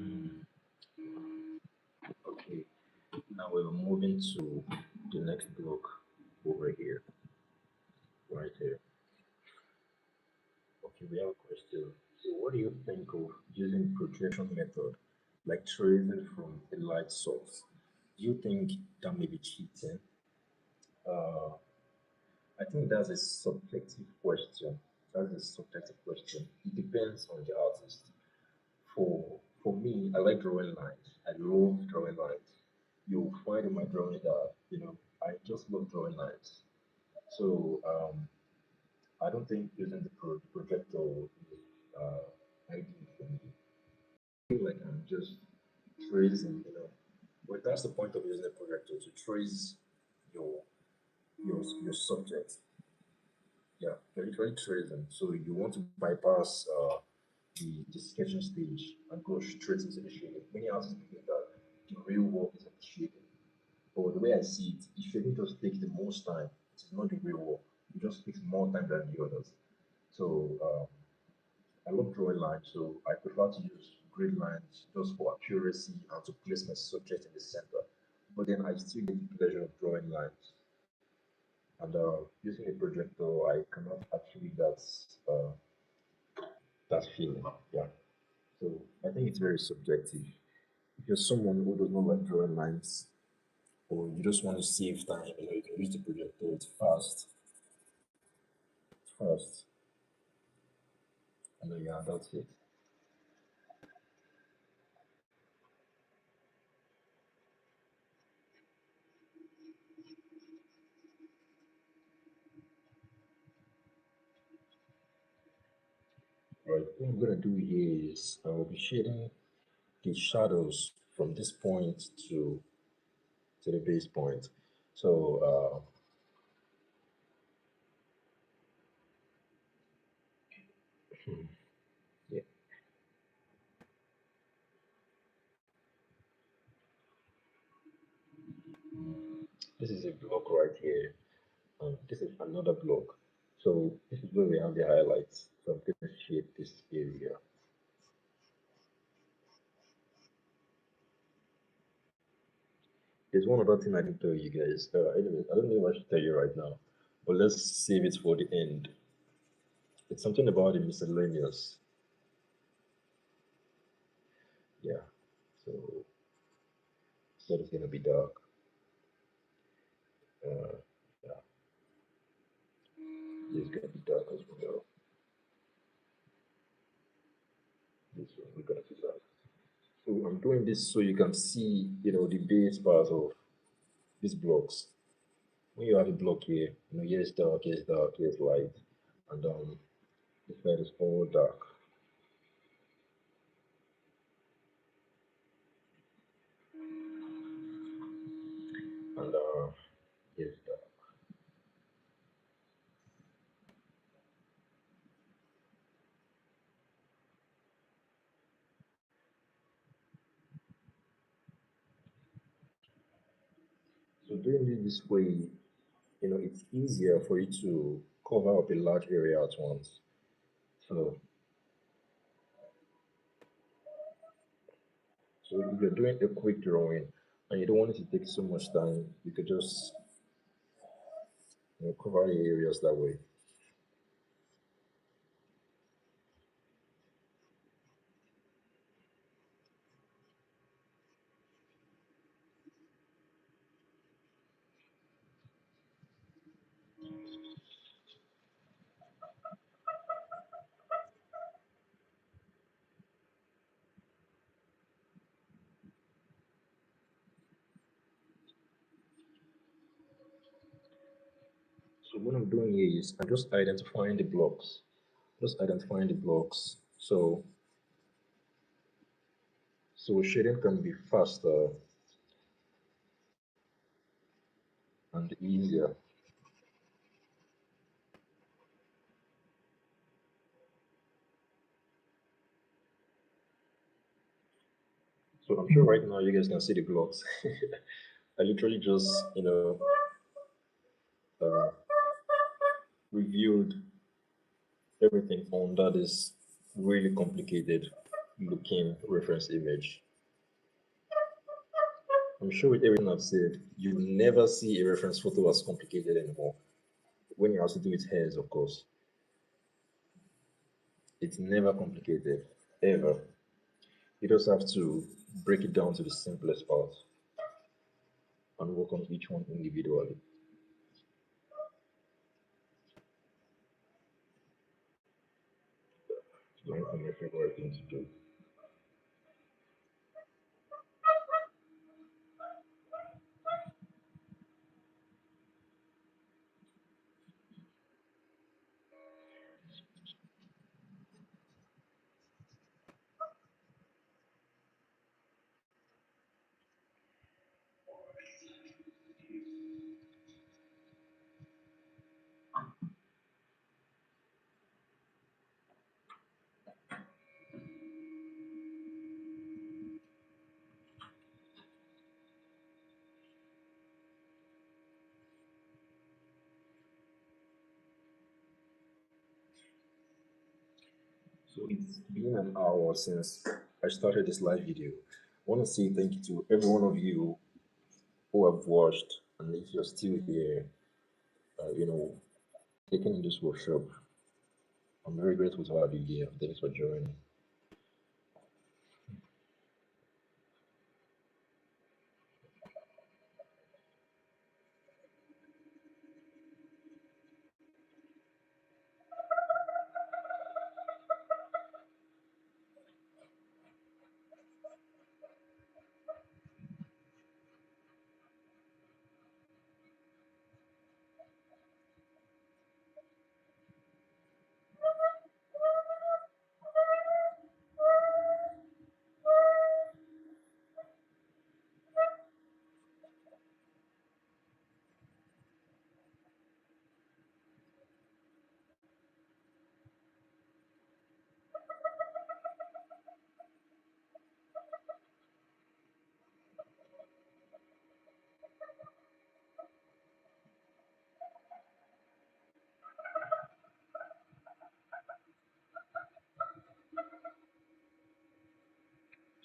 Mm, okay. Now we're moving to the next block over here, right here. Okay, we have a question. So what do you think of using projection method, like tracing from a light source? Do you think that may be cheating? Uh, I think that's a subjective question. That's a subjective question. It depends on the artist. For me, I like drawing lines. I love drawing lines. You'll find in my drawing that I just love drawing lines. So I don't think using the projector is I do it for me. I feel like I'm just tracing, but that's the point of using a projector to trace your your subject. Yeah, you're literally tracing. So you want to bypass the sketching stage and go straight into the shading. Many artists believe that the real work is in the shading. But the way I see it, the shading just takes the most time. It is not the real work. It just takes more time than the others. So I love drawing lines, so I prefer to use grid lines just for accuracy and to place my subject in the center. But then I still get the pleasure of drawing lines. And using a projector, I cannot achieve that feeling. Yeah. So I think it's very subjective. If you're someone who does not like drawing lines, or you just want to save time, you can use the projector. It's fast. It's fast. And yeah, that's it. Right. What I'm gonna do here is I will be shading the shadows from this point to the base point. So yeah, this is a block right here, and this is another block. So this is where we have the highlights. So I'm gonna shade this area. There's one other thing I didn't tell you guys. Anyway, I don't know if I should tell you right now, but let's save it for the end. It's something about the miscellaneous. Yeah. So that is gonna be dark. Uh, yeah, this is gonna be dark as well. This one we're gonna be dark. So I'm doing this so you can see, the base part of these blocks. When you have a block here, here's dark, here's light, and this side is all dark, and here's dark. So doing it this way, it's easier for you to cover up a large area at once. So, so if you're doing a quick drawing and you don't want it to take so much time, you could just cover the areas that way. So what I'm doing here is I'm just identifying the blocks. Just identifying the blocks. So shading can be faster and easier. So I'm sure right now you guys can see the blocks. I literally just, uh, reviewed everything under this really complicated looking reference image. I'm sure with everything I've said, you will never see a reference photo as complicated anymore. When you have to do with hairs, of course, it's never complicated, ever. You just have to break it down to the simplest part and work on each one individually. It's one of my favorite things to do. So it's been an hour since I started this live video. I want to say thank you to every one of you who have watched, and if you're still here, you know, taking in this workshop. I'm very grateful to have you here. Thanks for joining.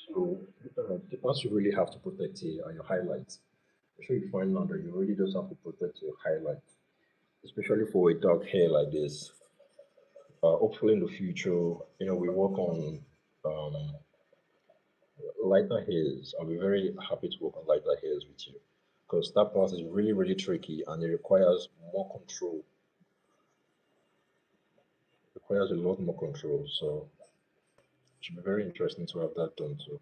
So the parts you really have to protect here are your highlights. I'm sure you find out that you really just have to protect your highlights, especially for a dark hair like this. Hopefully in the future, we work on um, lighter hairs. I'll be very happy to work on lighter hairs with you because that part is really, really tricky and it requires more control. Requires a lot more control. So it should be very interesting to have that done too.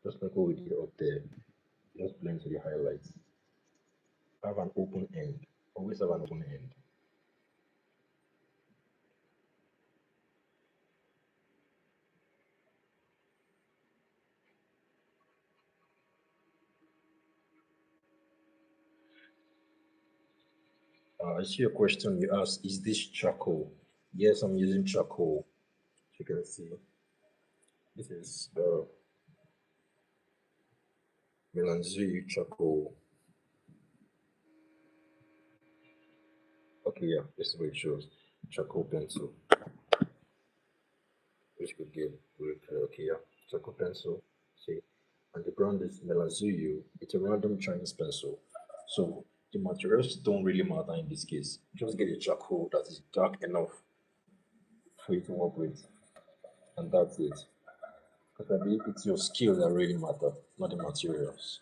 Just like what we did up there, just blend to the highlights. Have an open end. Always have an open end. I see a question you asked, is this charcoal? Yes, I'm using charcoal. As you can see, this is Melanzui charcoal. Okay, yeah, this is what it shows. Charcoal pencil, which could give really clear. Okay, yeah, charcoal pencil. See, and the brand is Melanzuyu. It's a random Chinese pencil. So the materials don't really matter in this case. Just get a charcoal that is dark enough for you to work with, and that's it. Because I believe it's your skill that really matter, not the materials.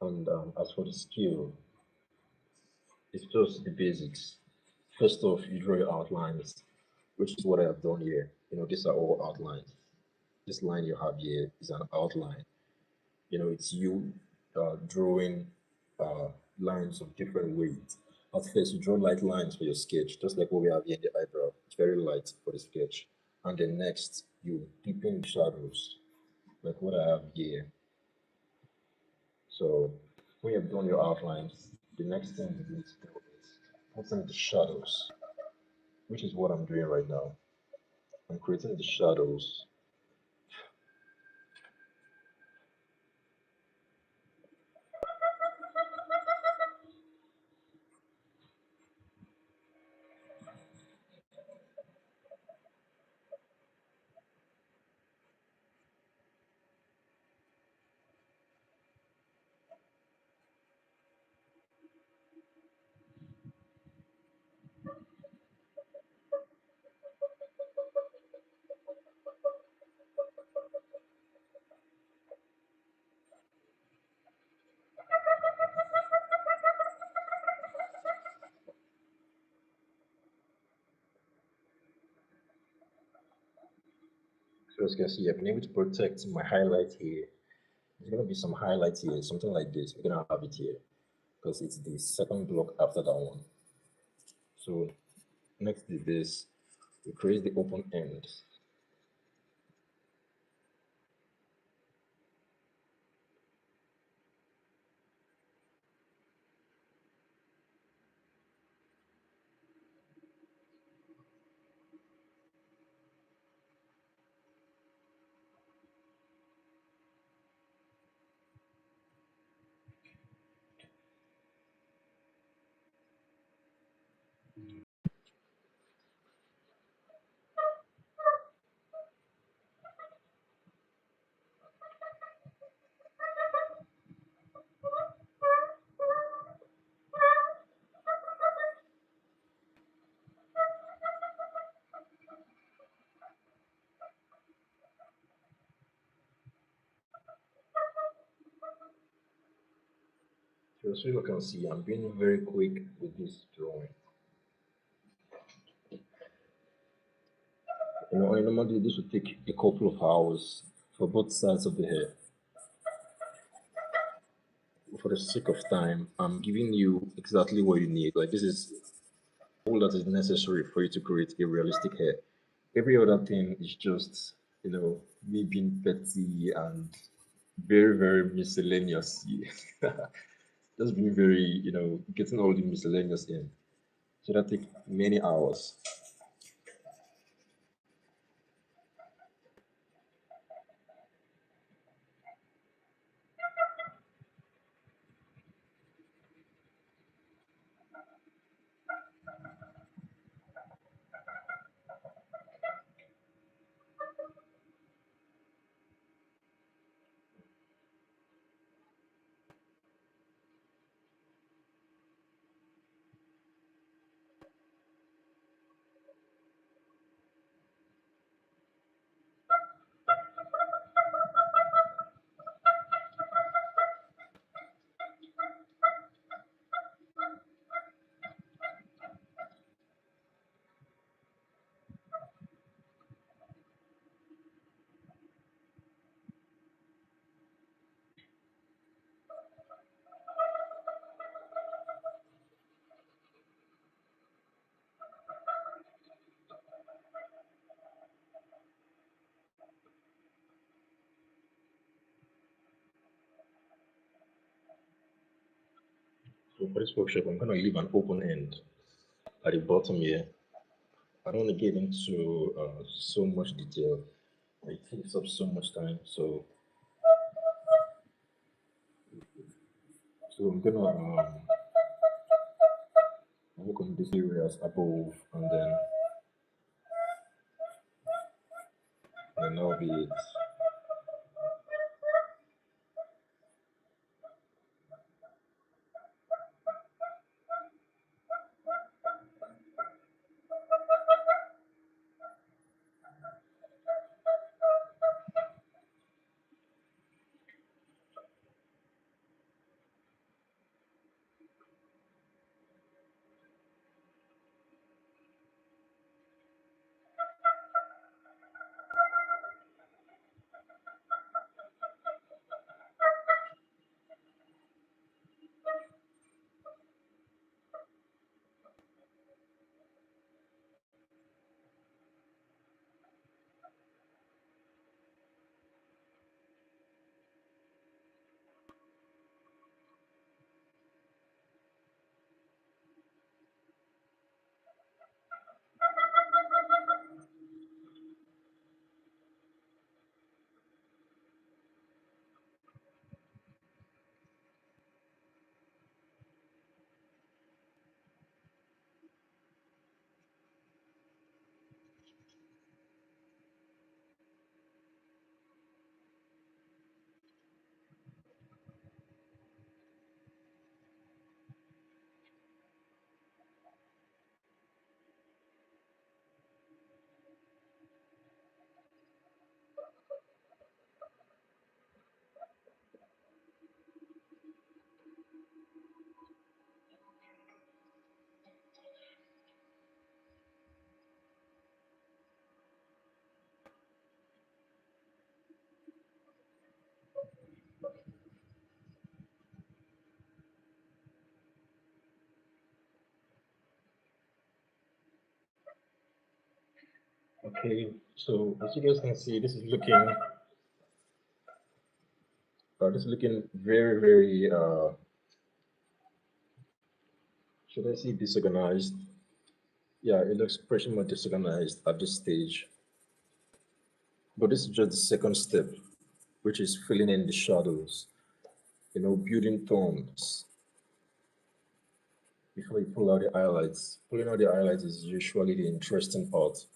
And as for the skill, it's just the basics. First off, you draw your outlines, which is what I have done here. These are all outlines. This line you have here is an outline. It's you drawing uh, lines of different weight. At first, you draw light lines for your sketch, just like what we have here in the eyebrow. It's very light for the sketch. And then next, you deepen the shadows, like what I have here. So when you've done your outlines, the next thing you need to do is put in the shadows, which is what I'm doing right now. I'm creating the shadows. So as you can see, I've been able to protect my highlight here. There's gonna be some highlights here, something like this. We're gonna have it here because it's the second block after that one. So next is this. We create the open end. So you can see, I'm being very quick with this drawing. Normally this would take a couple of hours for both sides of the hair. For the sake of time, I'm giving you exactly what you need. Like this is all that is necessary for you to create a realistic hair. Every other thing is just, me being petty and very, very miscellaneous. Just being very, getting all the miscellaneous in. So that takes many hours. So for this workshop, I'm going to leave an open end at the bottom here. I don't want to get into so much detail. It takes up so much time. So I'm gonna work on these areas above, and then that'll be it. Okay, so as you guys can see, this is looking very, very, should I say disorganized? Yeah, it looks pretty much disorganized at this stage. But this is just the second step, which is filling in the shadows, building tones before you pull out the highlights. Pulling out the highlights is usually the interesting part,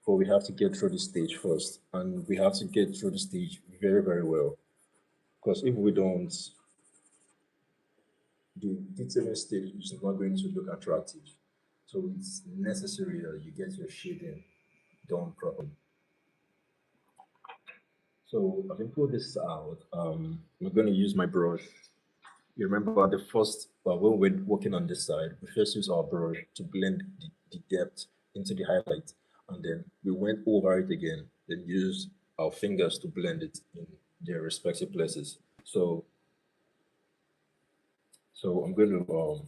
but we have to get through the stage first, and we have to get through the stage very, very well. Because if we don't, the detailing stage is not going to look attractive. So it's necessary that you get your shading done properly. So I can pull this out. I'm going to use my brush You remember the first, when we're working on this side, we first use our brush to blend the depth into the highlight. And then we went over it again, then used our fingers to blend it in their respective places. So I'm going to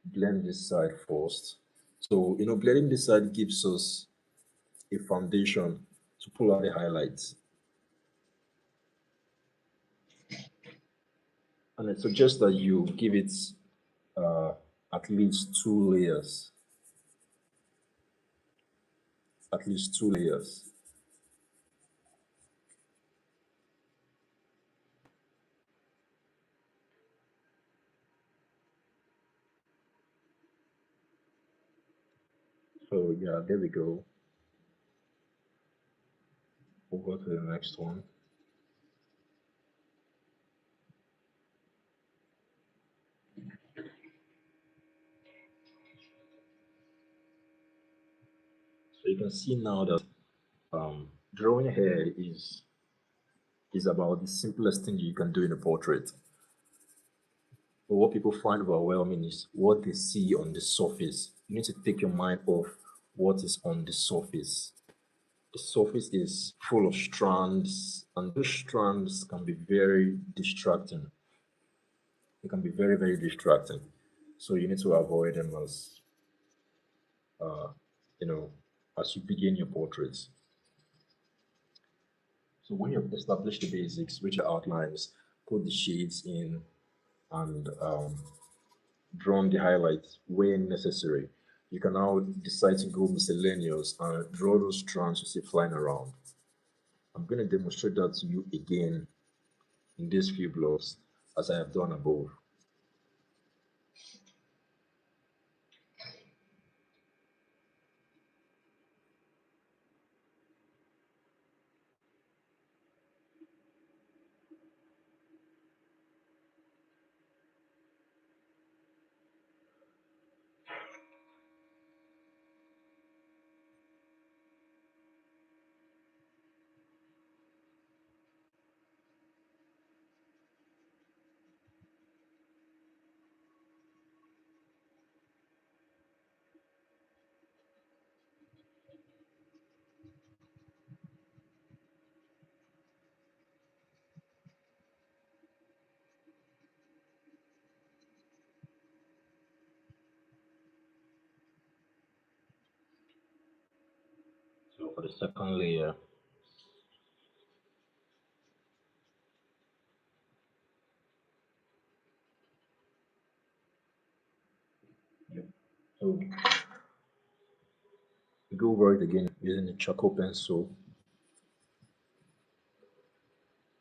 blend this side first. So, blending this side gives us a foundation to pull out the highlights. And I suggest that you give it uh, at least 2 layers. At least 2 layers. So yeah, there we go. Over to the next one. So you can see now that drawing hair is about the simplest thing you can do in a portrait. But what people find overwhelming is what they see on the surface. You need to take your mind off what is on the surface. The surface is full of strands, and those strands can be very distracting. It can be very, very distracting. So you need to avoid them uh, you know, as you begin your portraits. So when you've established the basics, which are outlines, put the shades in, and drawn the highlights where necessary, you can now decide to go miscellaneous and draw those strands you see flying around. I'm going to demonstrate that to you again in these few blocks as I have done above. So for the second layer, so we go over it again using the charcoal pencil.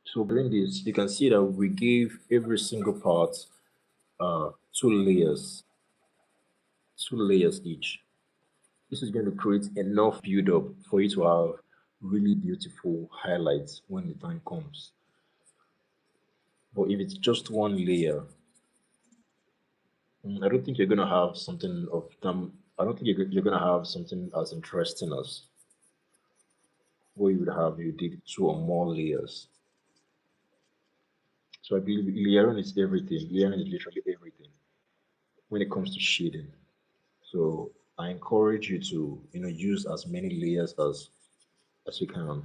So during this, you can see that we gave every single part 2 layers, 2 layers each. This is going to create enough build up for you to have really beautiful highlights when the time comes. But if it's just one layer, I don't think you're gonna have something of them. I don't think you're gonna have something as interesting as what you would have if you did 2 or more layers. So I believe layering is everything. Layering is literally everything when it comes to shading. So I encourage you to use as many layers as you can.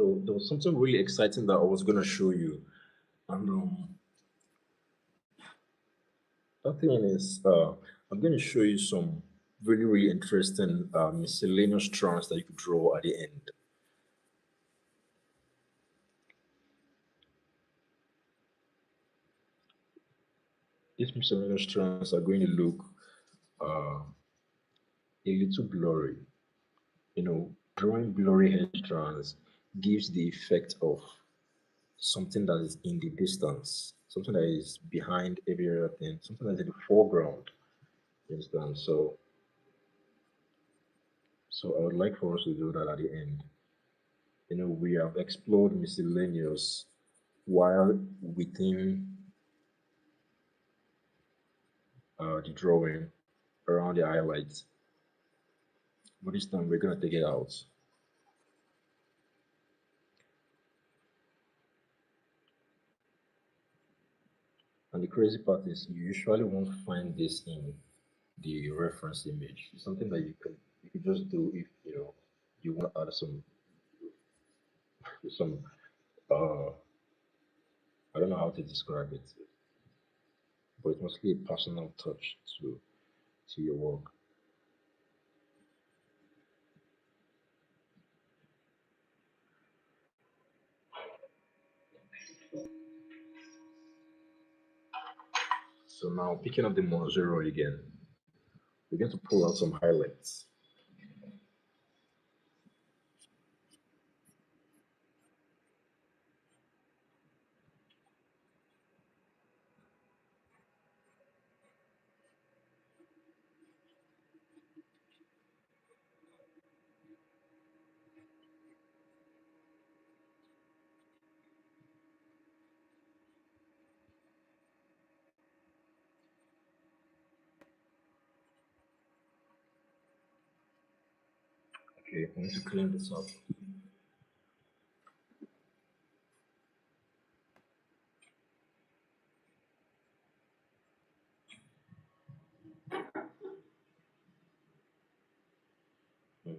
So there was something really exciting that I was gonna show you, and that thing is I'm gonna show you some really really interesting miscellaneous strands that you could draw at the end. These miscellaneous strands are going to look uh, a little blurry. Drawing blurry hair strands gives the effect of something that is in the distance. something that is behind every other thing, something that's in the foreground. You understand? So I would like for us to do that at the end. We have explored miscellaneous while within the drawing around the highlights. But this time we're gonna take it out. And the crazy part is you usually won't find this in the reference image. It's something that you could just do if you want to add some I don't know how to describe it, but it's mostly a personal touch to your work. So now picking up the Monzero again, we're going to pull out some highlights. Okay, I need to clean this up. Hmm.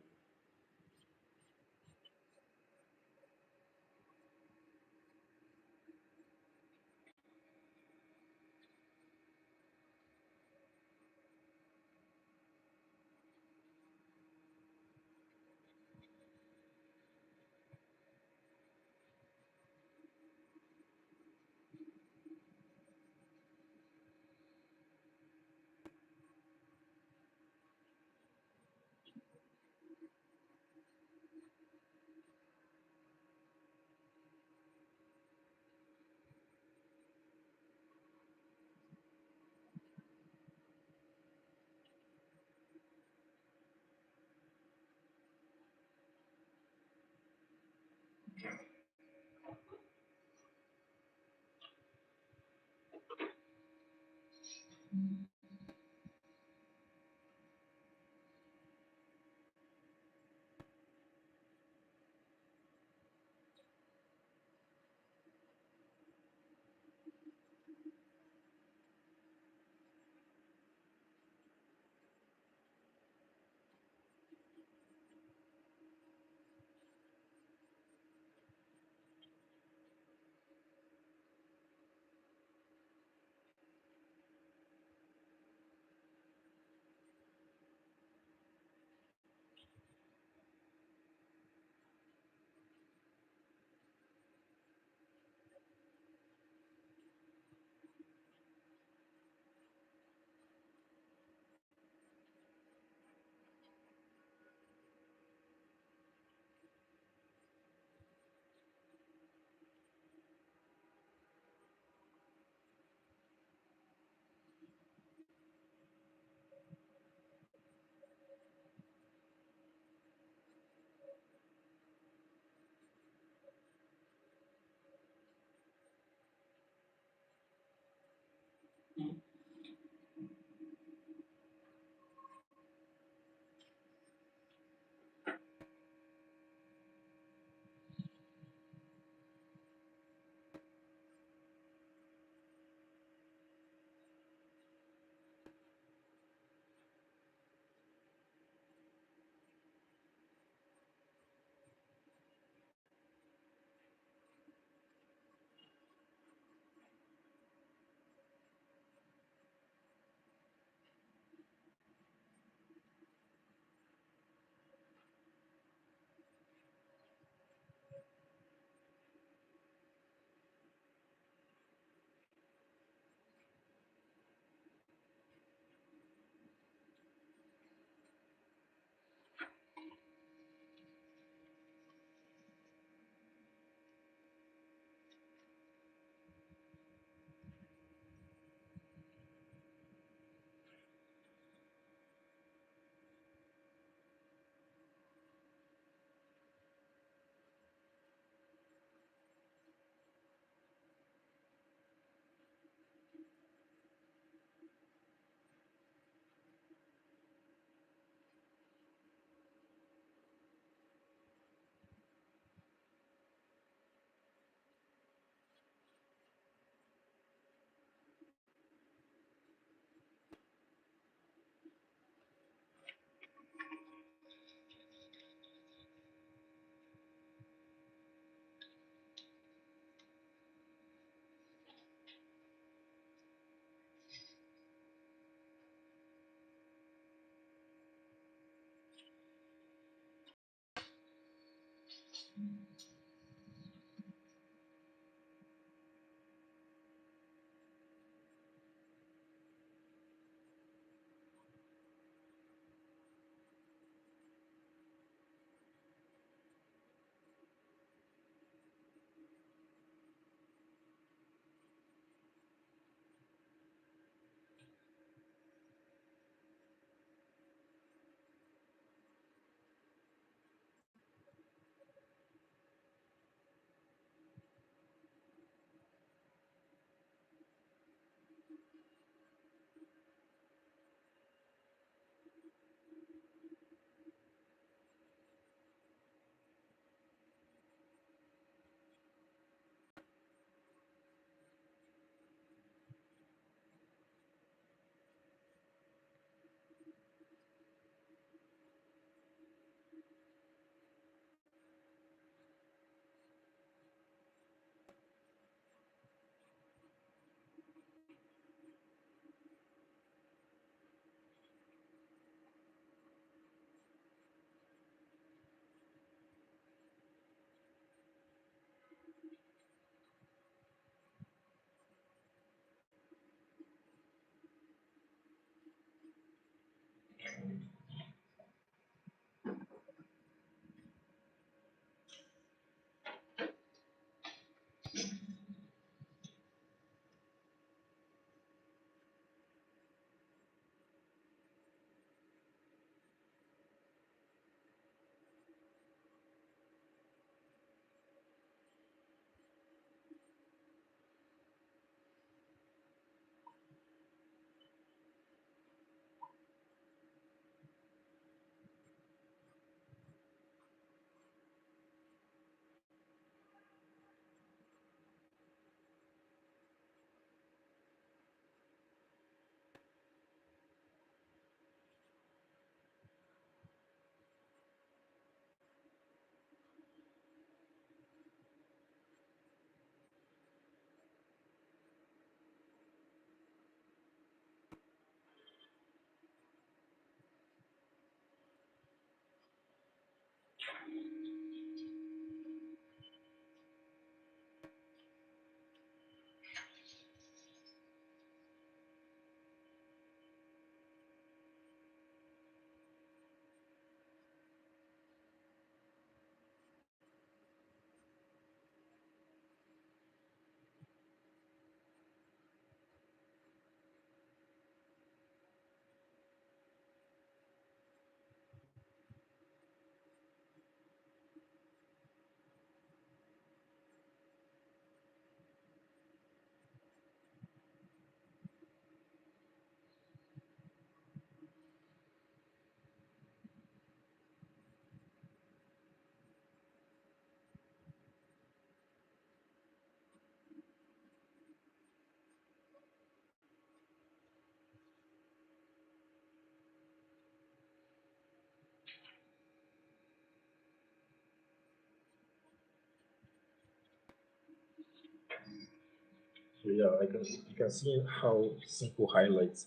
So yeah, you can see how simple highlights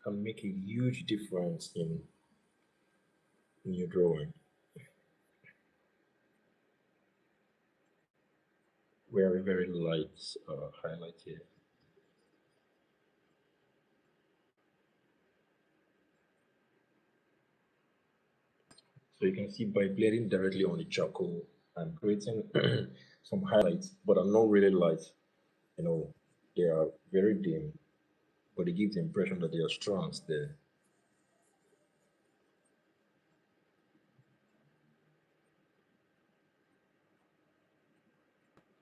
can make a huge difference in your drawing. Very, very light highlight here. So you can see by blending directly on the charcoal, I'm creating some highlights, but are not really light. You know, they are very dim, but they give the impression that they are strong there.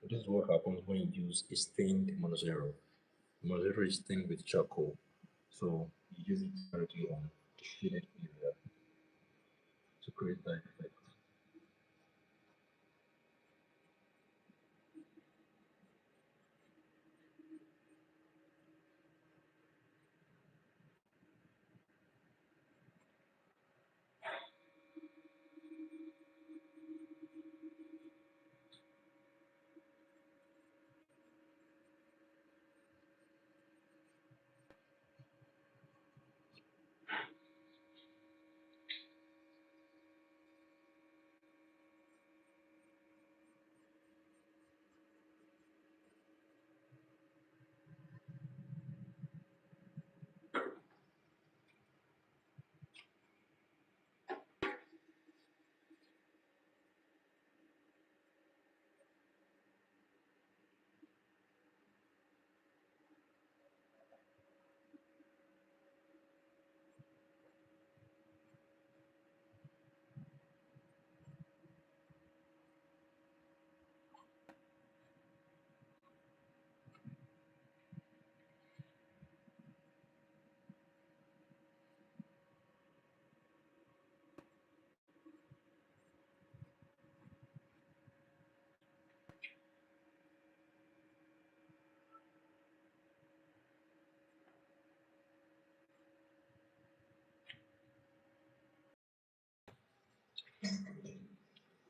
So this is what happens when you use a stained Monozero. Monozero is stained with charcoal, so you use it directly on the shaded area to create that effect.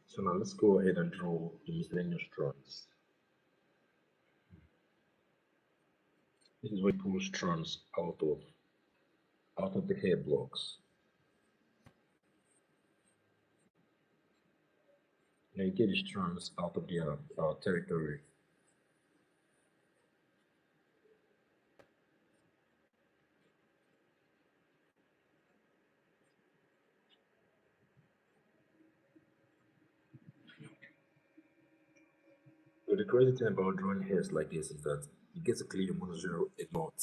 So now let's go ahead and draw the miscellaneous strands. This is where you pull strands out of the hair blocks. Now you get the strands out of their territory. the crazy thing about drawing hairs like this is that you get to clean your mono a lot.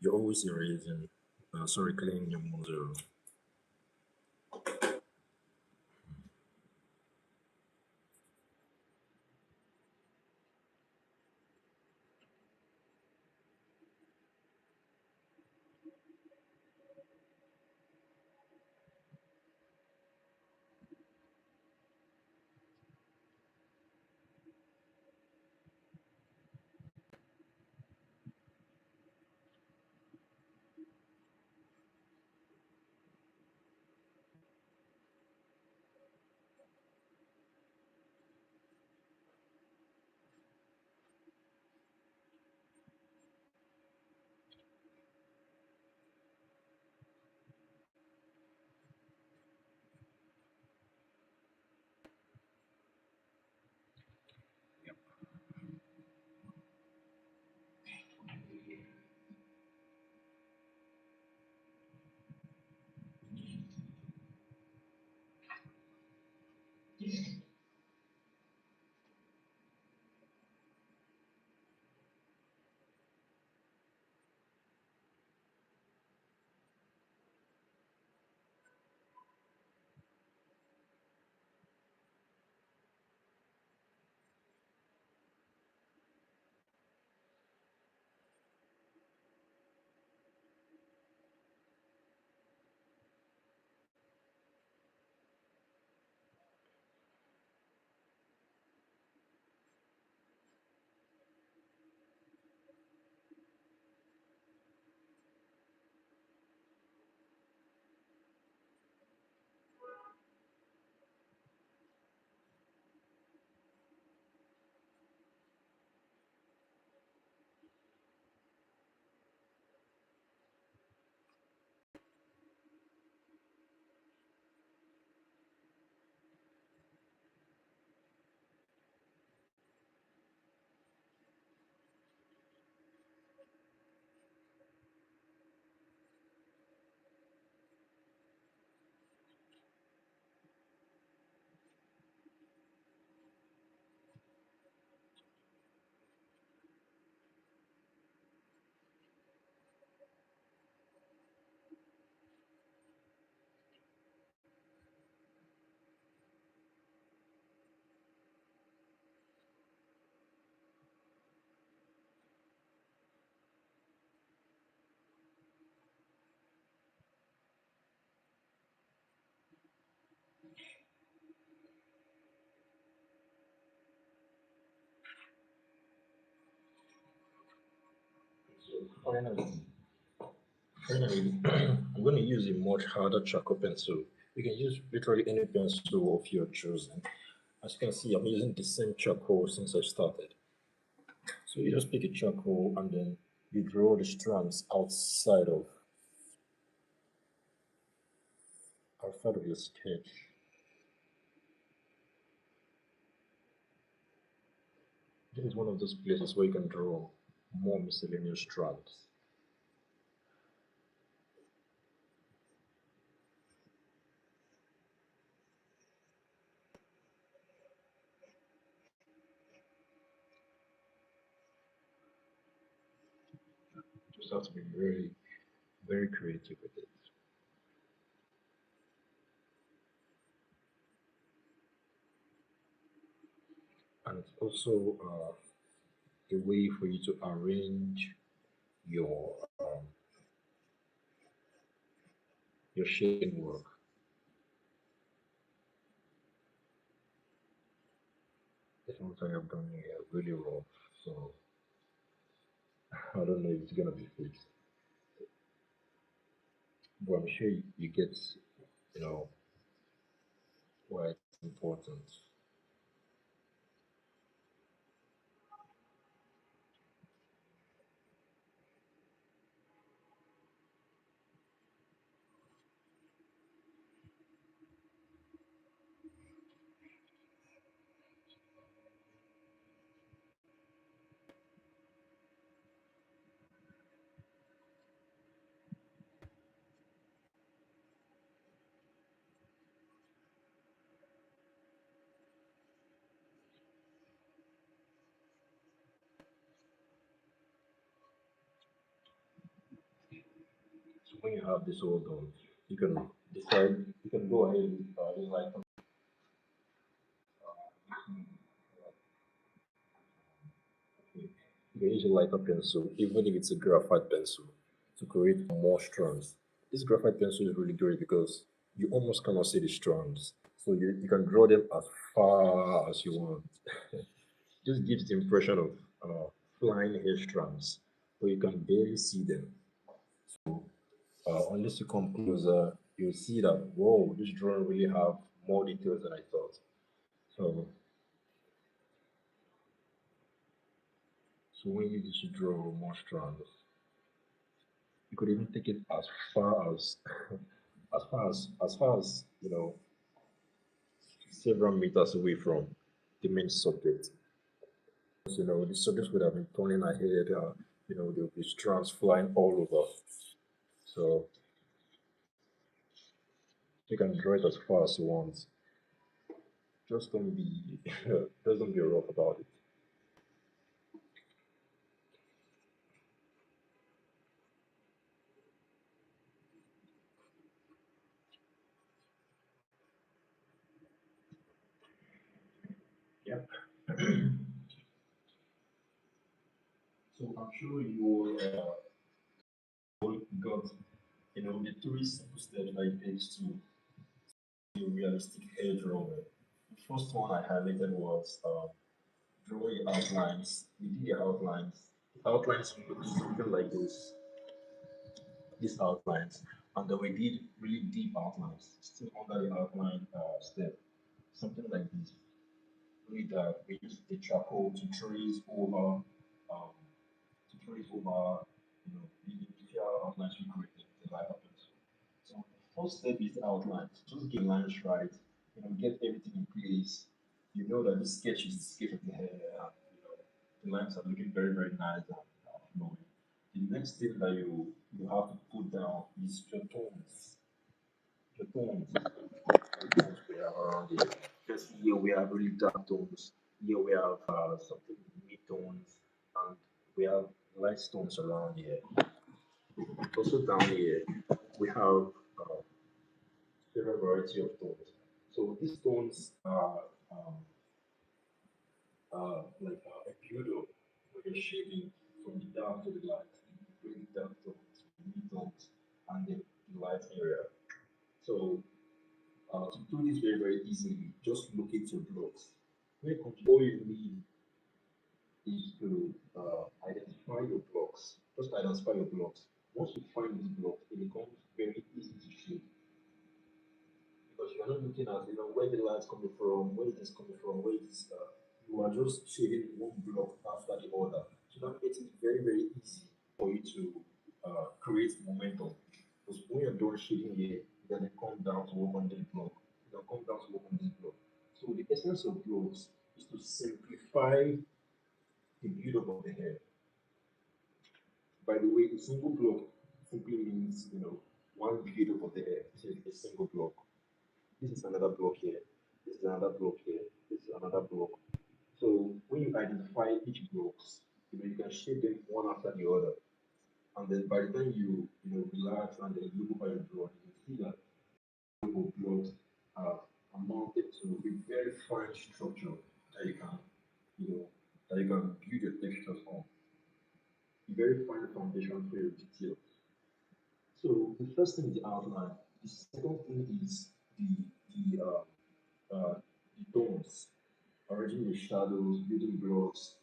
You're always erasing, sorry, cleaning your mono. So finally, I'm going to use a much harder charcoal pencil. You can use literally any pencil of your choosing. As you can see, I'm using the same charcoal since I started. So you just pick a charcoal and then you draw the strands outside of your sketch. This is one of those places where you can draw more miscellaneous strands. You just have to be very, very creative with it. And it's also a way for you to arrange your um, your shading work. This one thing I've done here really rough, so I don't know if it's gonna be fixed, but I'm sure you get, you know, why it's important. when you have this all done, you can decide, you can go ahead with use like you can use a lighter pencil, even if it's a graphite pencil, to create more strands. This graphite pencil is really great because you almost cannot see the strands. So you can draw them as far as you want. Just gives the impression of flying hair strands, but you can barely see them. Unless you come closer, you'll see that, whoa, this drawing really have more details than I thought. So, so when you need to draw more strands, you could even take it as far as, as far as, several meters away from the main subject. The subject would have been turning ahead, there'll be strands flying all over. So you can draw it as far as you want. Just don't be, just don't be rough about it. Yep. So I'm sure you all got, the three simple steps that it takes to do realistic hair drawing. The first one I highlighted was draw your outlines. We did the outlines. The outlines look something like this. These outlines, and then we did really deep outlines. Still under the outline step, something like this. We use the charcoal to trace over, the initial outlines we created with the lighter pencil. So the first step is outline. Just get lines right. Get everything in place. You know that this sketch is the sketch of the hair, and the lines are looking very very nice and flowing. The next thing that you have to put down is your tones. Your tones. The tones we have around here. Just here we have really dark tones. Here we have something mid tones, and we have light tones around here. Also down here we have several variety of tones. So these tones are a build-up when you're shading from the dark to the light, bring the dark tones, the mid tones, and the light area. So to do this very very easily, just locate your blocks. When it comes, all you need is to identify your blocks. Just identify your blocks. Once you find these blocks, it becomes very easy to shade because you are not looking at where the light's coming from, where it is coming from, where it is. You are just shading one block after the other. So that makes it very very easy for you to create momentum. Because when you're done shading here, you then come down to work on this block. You then come down to work on this block. So the essence of blocks is to simplify the build-up of the hair. By the way, a single block simply means, one build-up of the hair. This is a single block. This is another block here. This is another block here. This is another block. So when you identify each blocks, you can shape them one after the other. And then by the time relax and then look over your block, you can see that your blocks are amounted to a very fine structure that you can, you know, that you can build your textures on. A very fine foundation for your details. So the first thing is the outline. The second thing is the the uh, the tones, arranging the shadows, building blocks.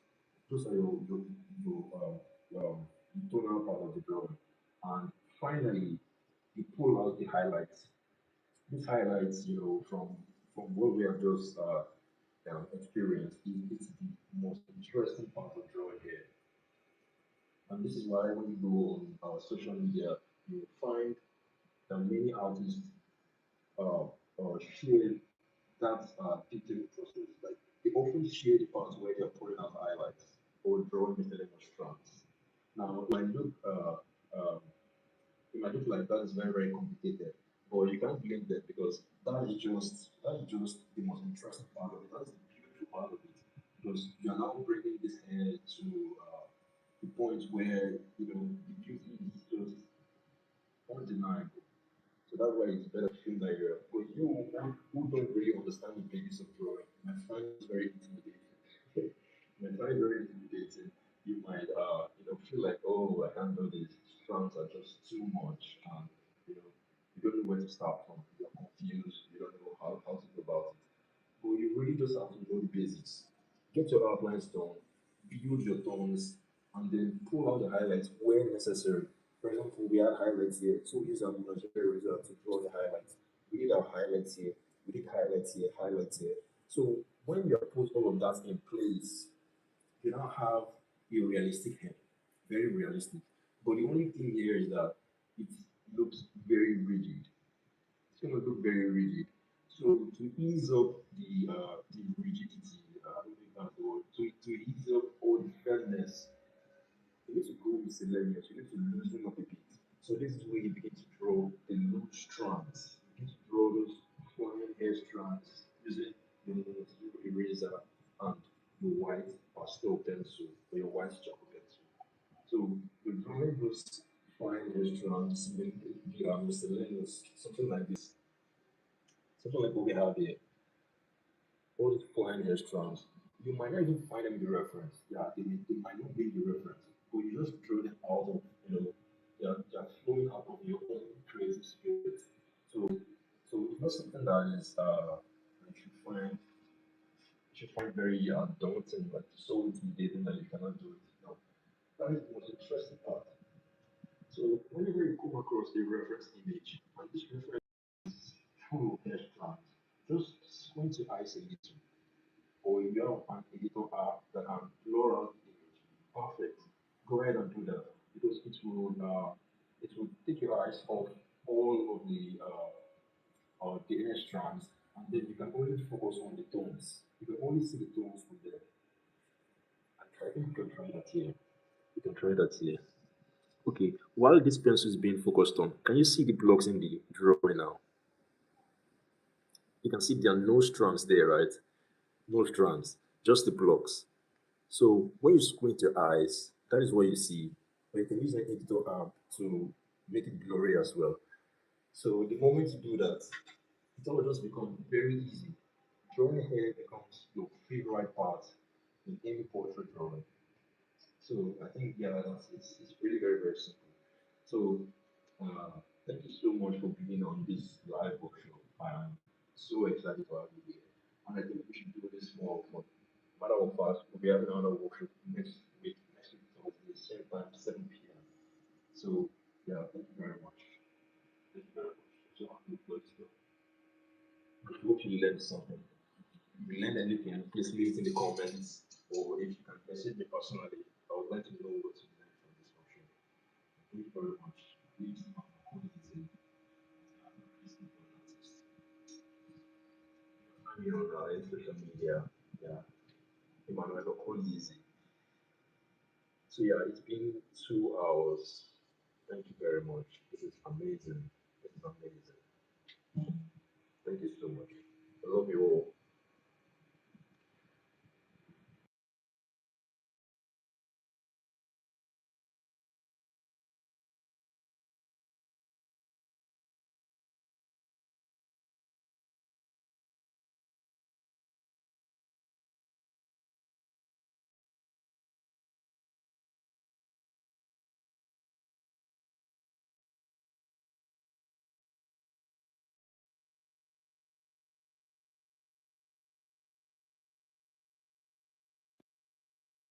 Those are your the tonal part of the drawing. And finally, you pull out the highlights. These highlights, from what we have just experienced, it's the most interesting part of drawing here. And this is why when you go on our social media, you will find that many artists share that detailed process. Like they often share the parts where they're pulling out highlights or drawing miscellaneous strands. Now, um, it might look like that is very, very complicated, but you can't blame them because that is just the most interesting part of it. That's the beautiful part of it because you are now bringing this hair to the point where the beauty is just undeniable. So that's why it's better to feel like but you who don't really understand the basics of drawing might find it very intimidating. You might find it very intimidating. You might feel like, oh, I can't do this. Strands are just too much, and you know you don't know where to start from. You're confused. You don't know how to go about it. But you really just have to know the basics. Get your outlines done, build your tones, and then pull out the highlights where necessary. For example, we had highlights here, so use our imaginary result to draw the highlights. We did our highlights here, we did highlights here. So when you have put all of that in place, you now have a realistic head, very realistic. But the only thing here is that it looks very rigid. It's going to look very rigid. So to ease up the rigidity, I don't think that's the word. To ease up all the firmness, you need to go miscellaneous. You need to loosen up a bit. So this is where you begin to draw the loose strands. You begin to draw those flying hair strands using your steel eraser and your white pastel pencil or your white chalk pencil. So you're drawing those fine hair strands, miscellaneous, something like this, something like what we have here. All these fine hair strands. You might not even find them in the reference. Yeah, they might not be in the reference, but you just draw them out of, they're flowing out of your own creative spirit. So, so it's not something that is you should find very daunting, like so intimidating that you cannot do it. No, that is the most interesting part. So whenever you come across a reference image, and this reference is full of hair strands, just squint your eyes a little or you have an editor app that can blur out the image. Perfect. Go ahead and do that because it will take your eyes off all of the inner strands, and then you can only focus on the tones. You can only see the tones from there. I think you can try that here. You can try that here. Okay, while this pencil is being focused on, can you see the blocks in the drawing now? You can see there are no strands there, right? No strands, just the blocks. So when you squint your eyes, that is what you see. But you can use an editor app to make it blurry as well. So the moment you do that, it all just becomes very easy. Drawing hair becomes your favorite part in any portrait drawing. So I think it's really very simple. So thank you so much for being on this live workshop. I am so excited to have you here, and I think we should do this more often. Matter of fact, we'll be having another workshop next week Thursday, same time, 7 p.m. So yeah, thank you very much. Thank you very much. So I'm good to go. I hope you learned something. If you learned anything, please leave it in the comments, or if you can message me personally, I would like to know what you learned from this workshop. Thank you very much. Please, find me on social media. Yeah, Emmanuel Okolisi. So yeah, it's been 2 hours. Thank you very much. This is amazing. This is amazing. Thank you so much. I love you all.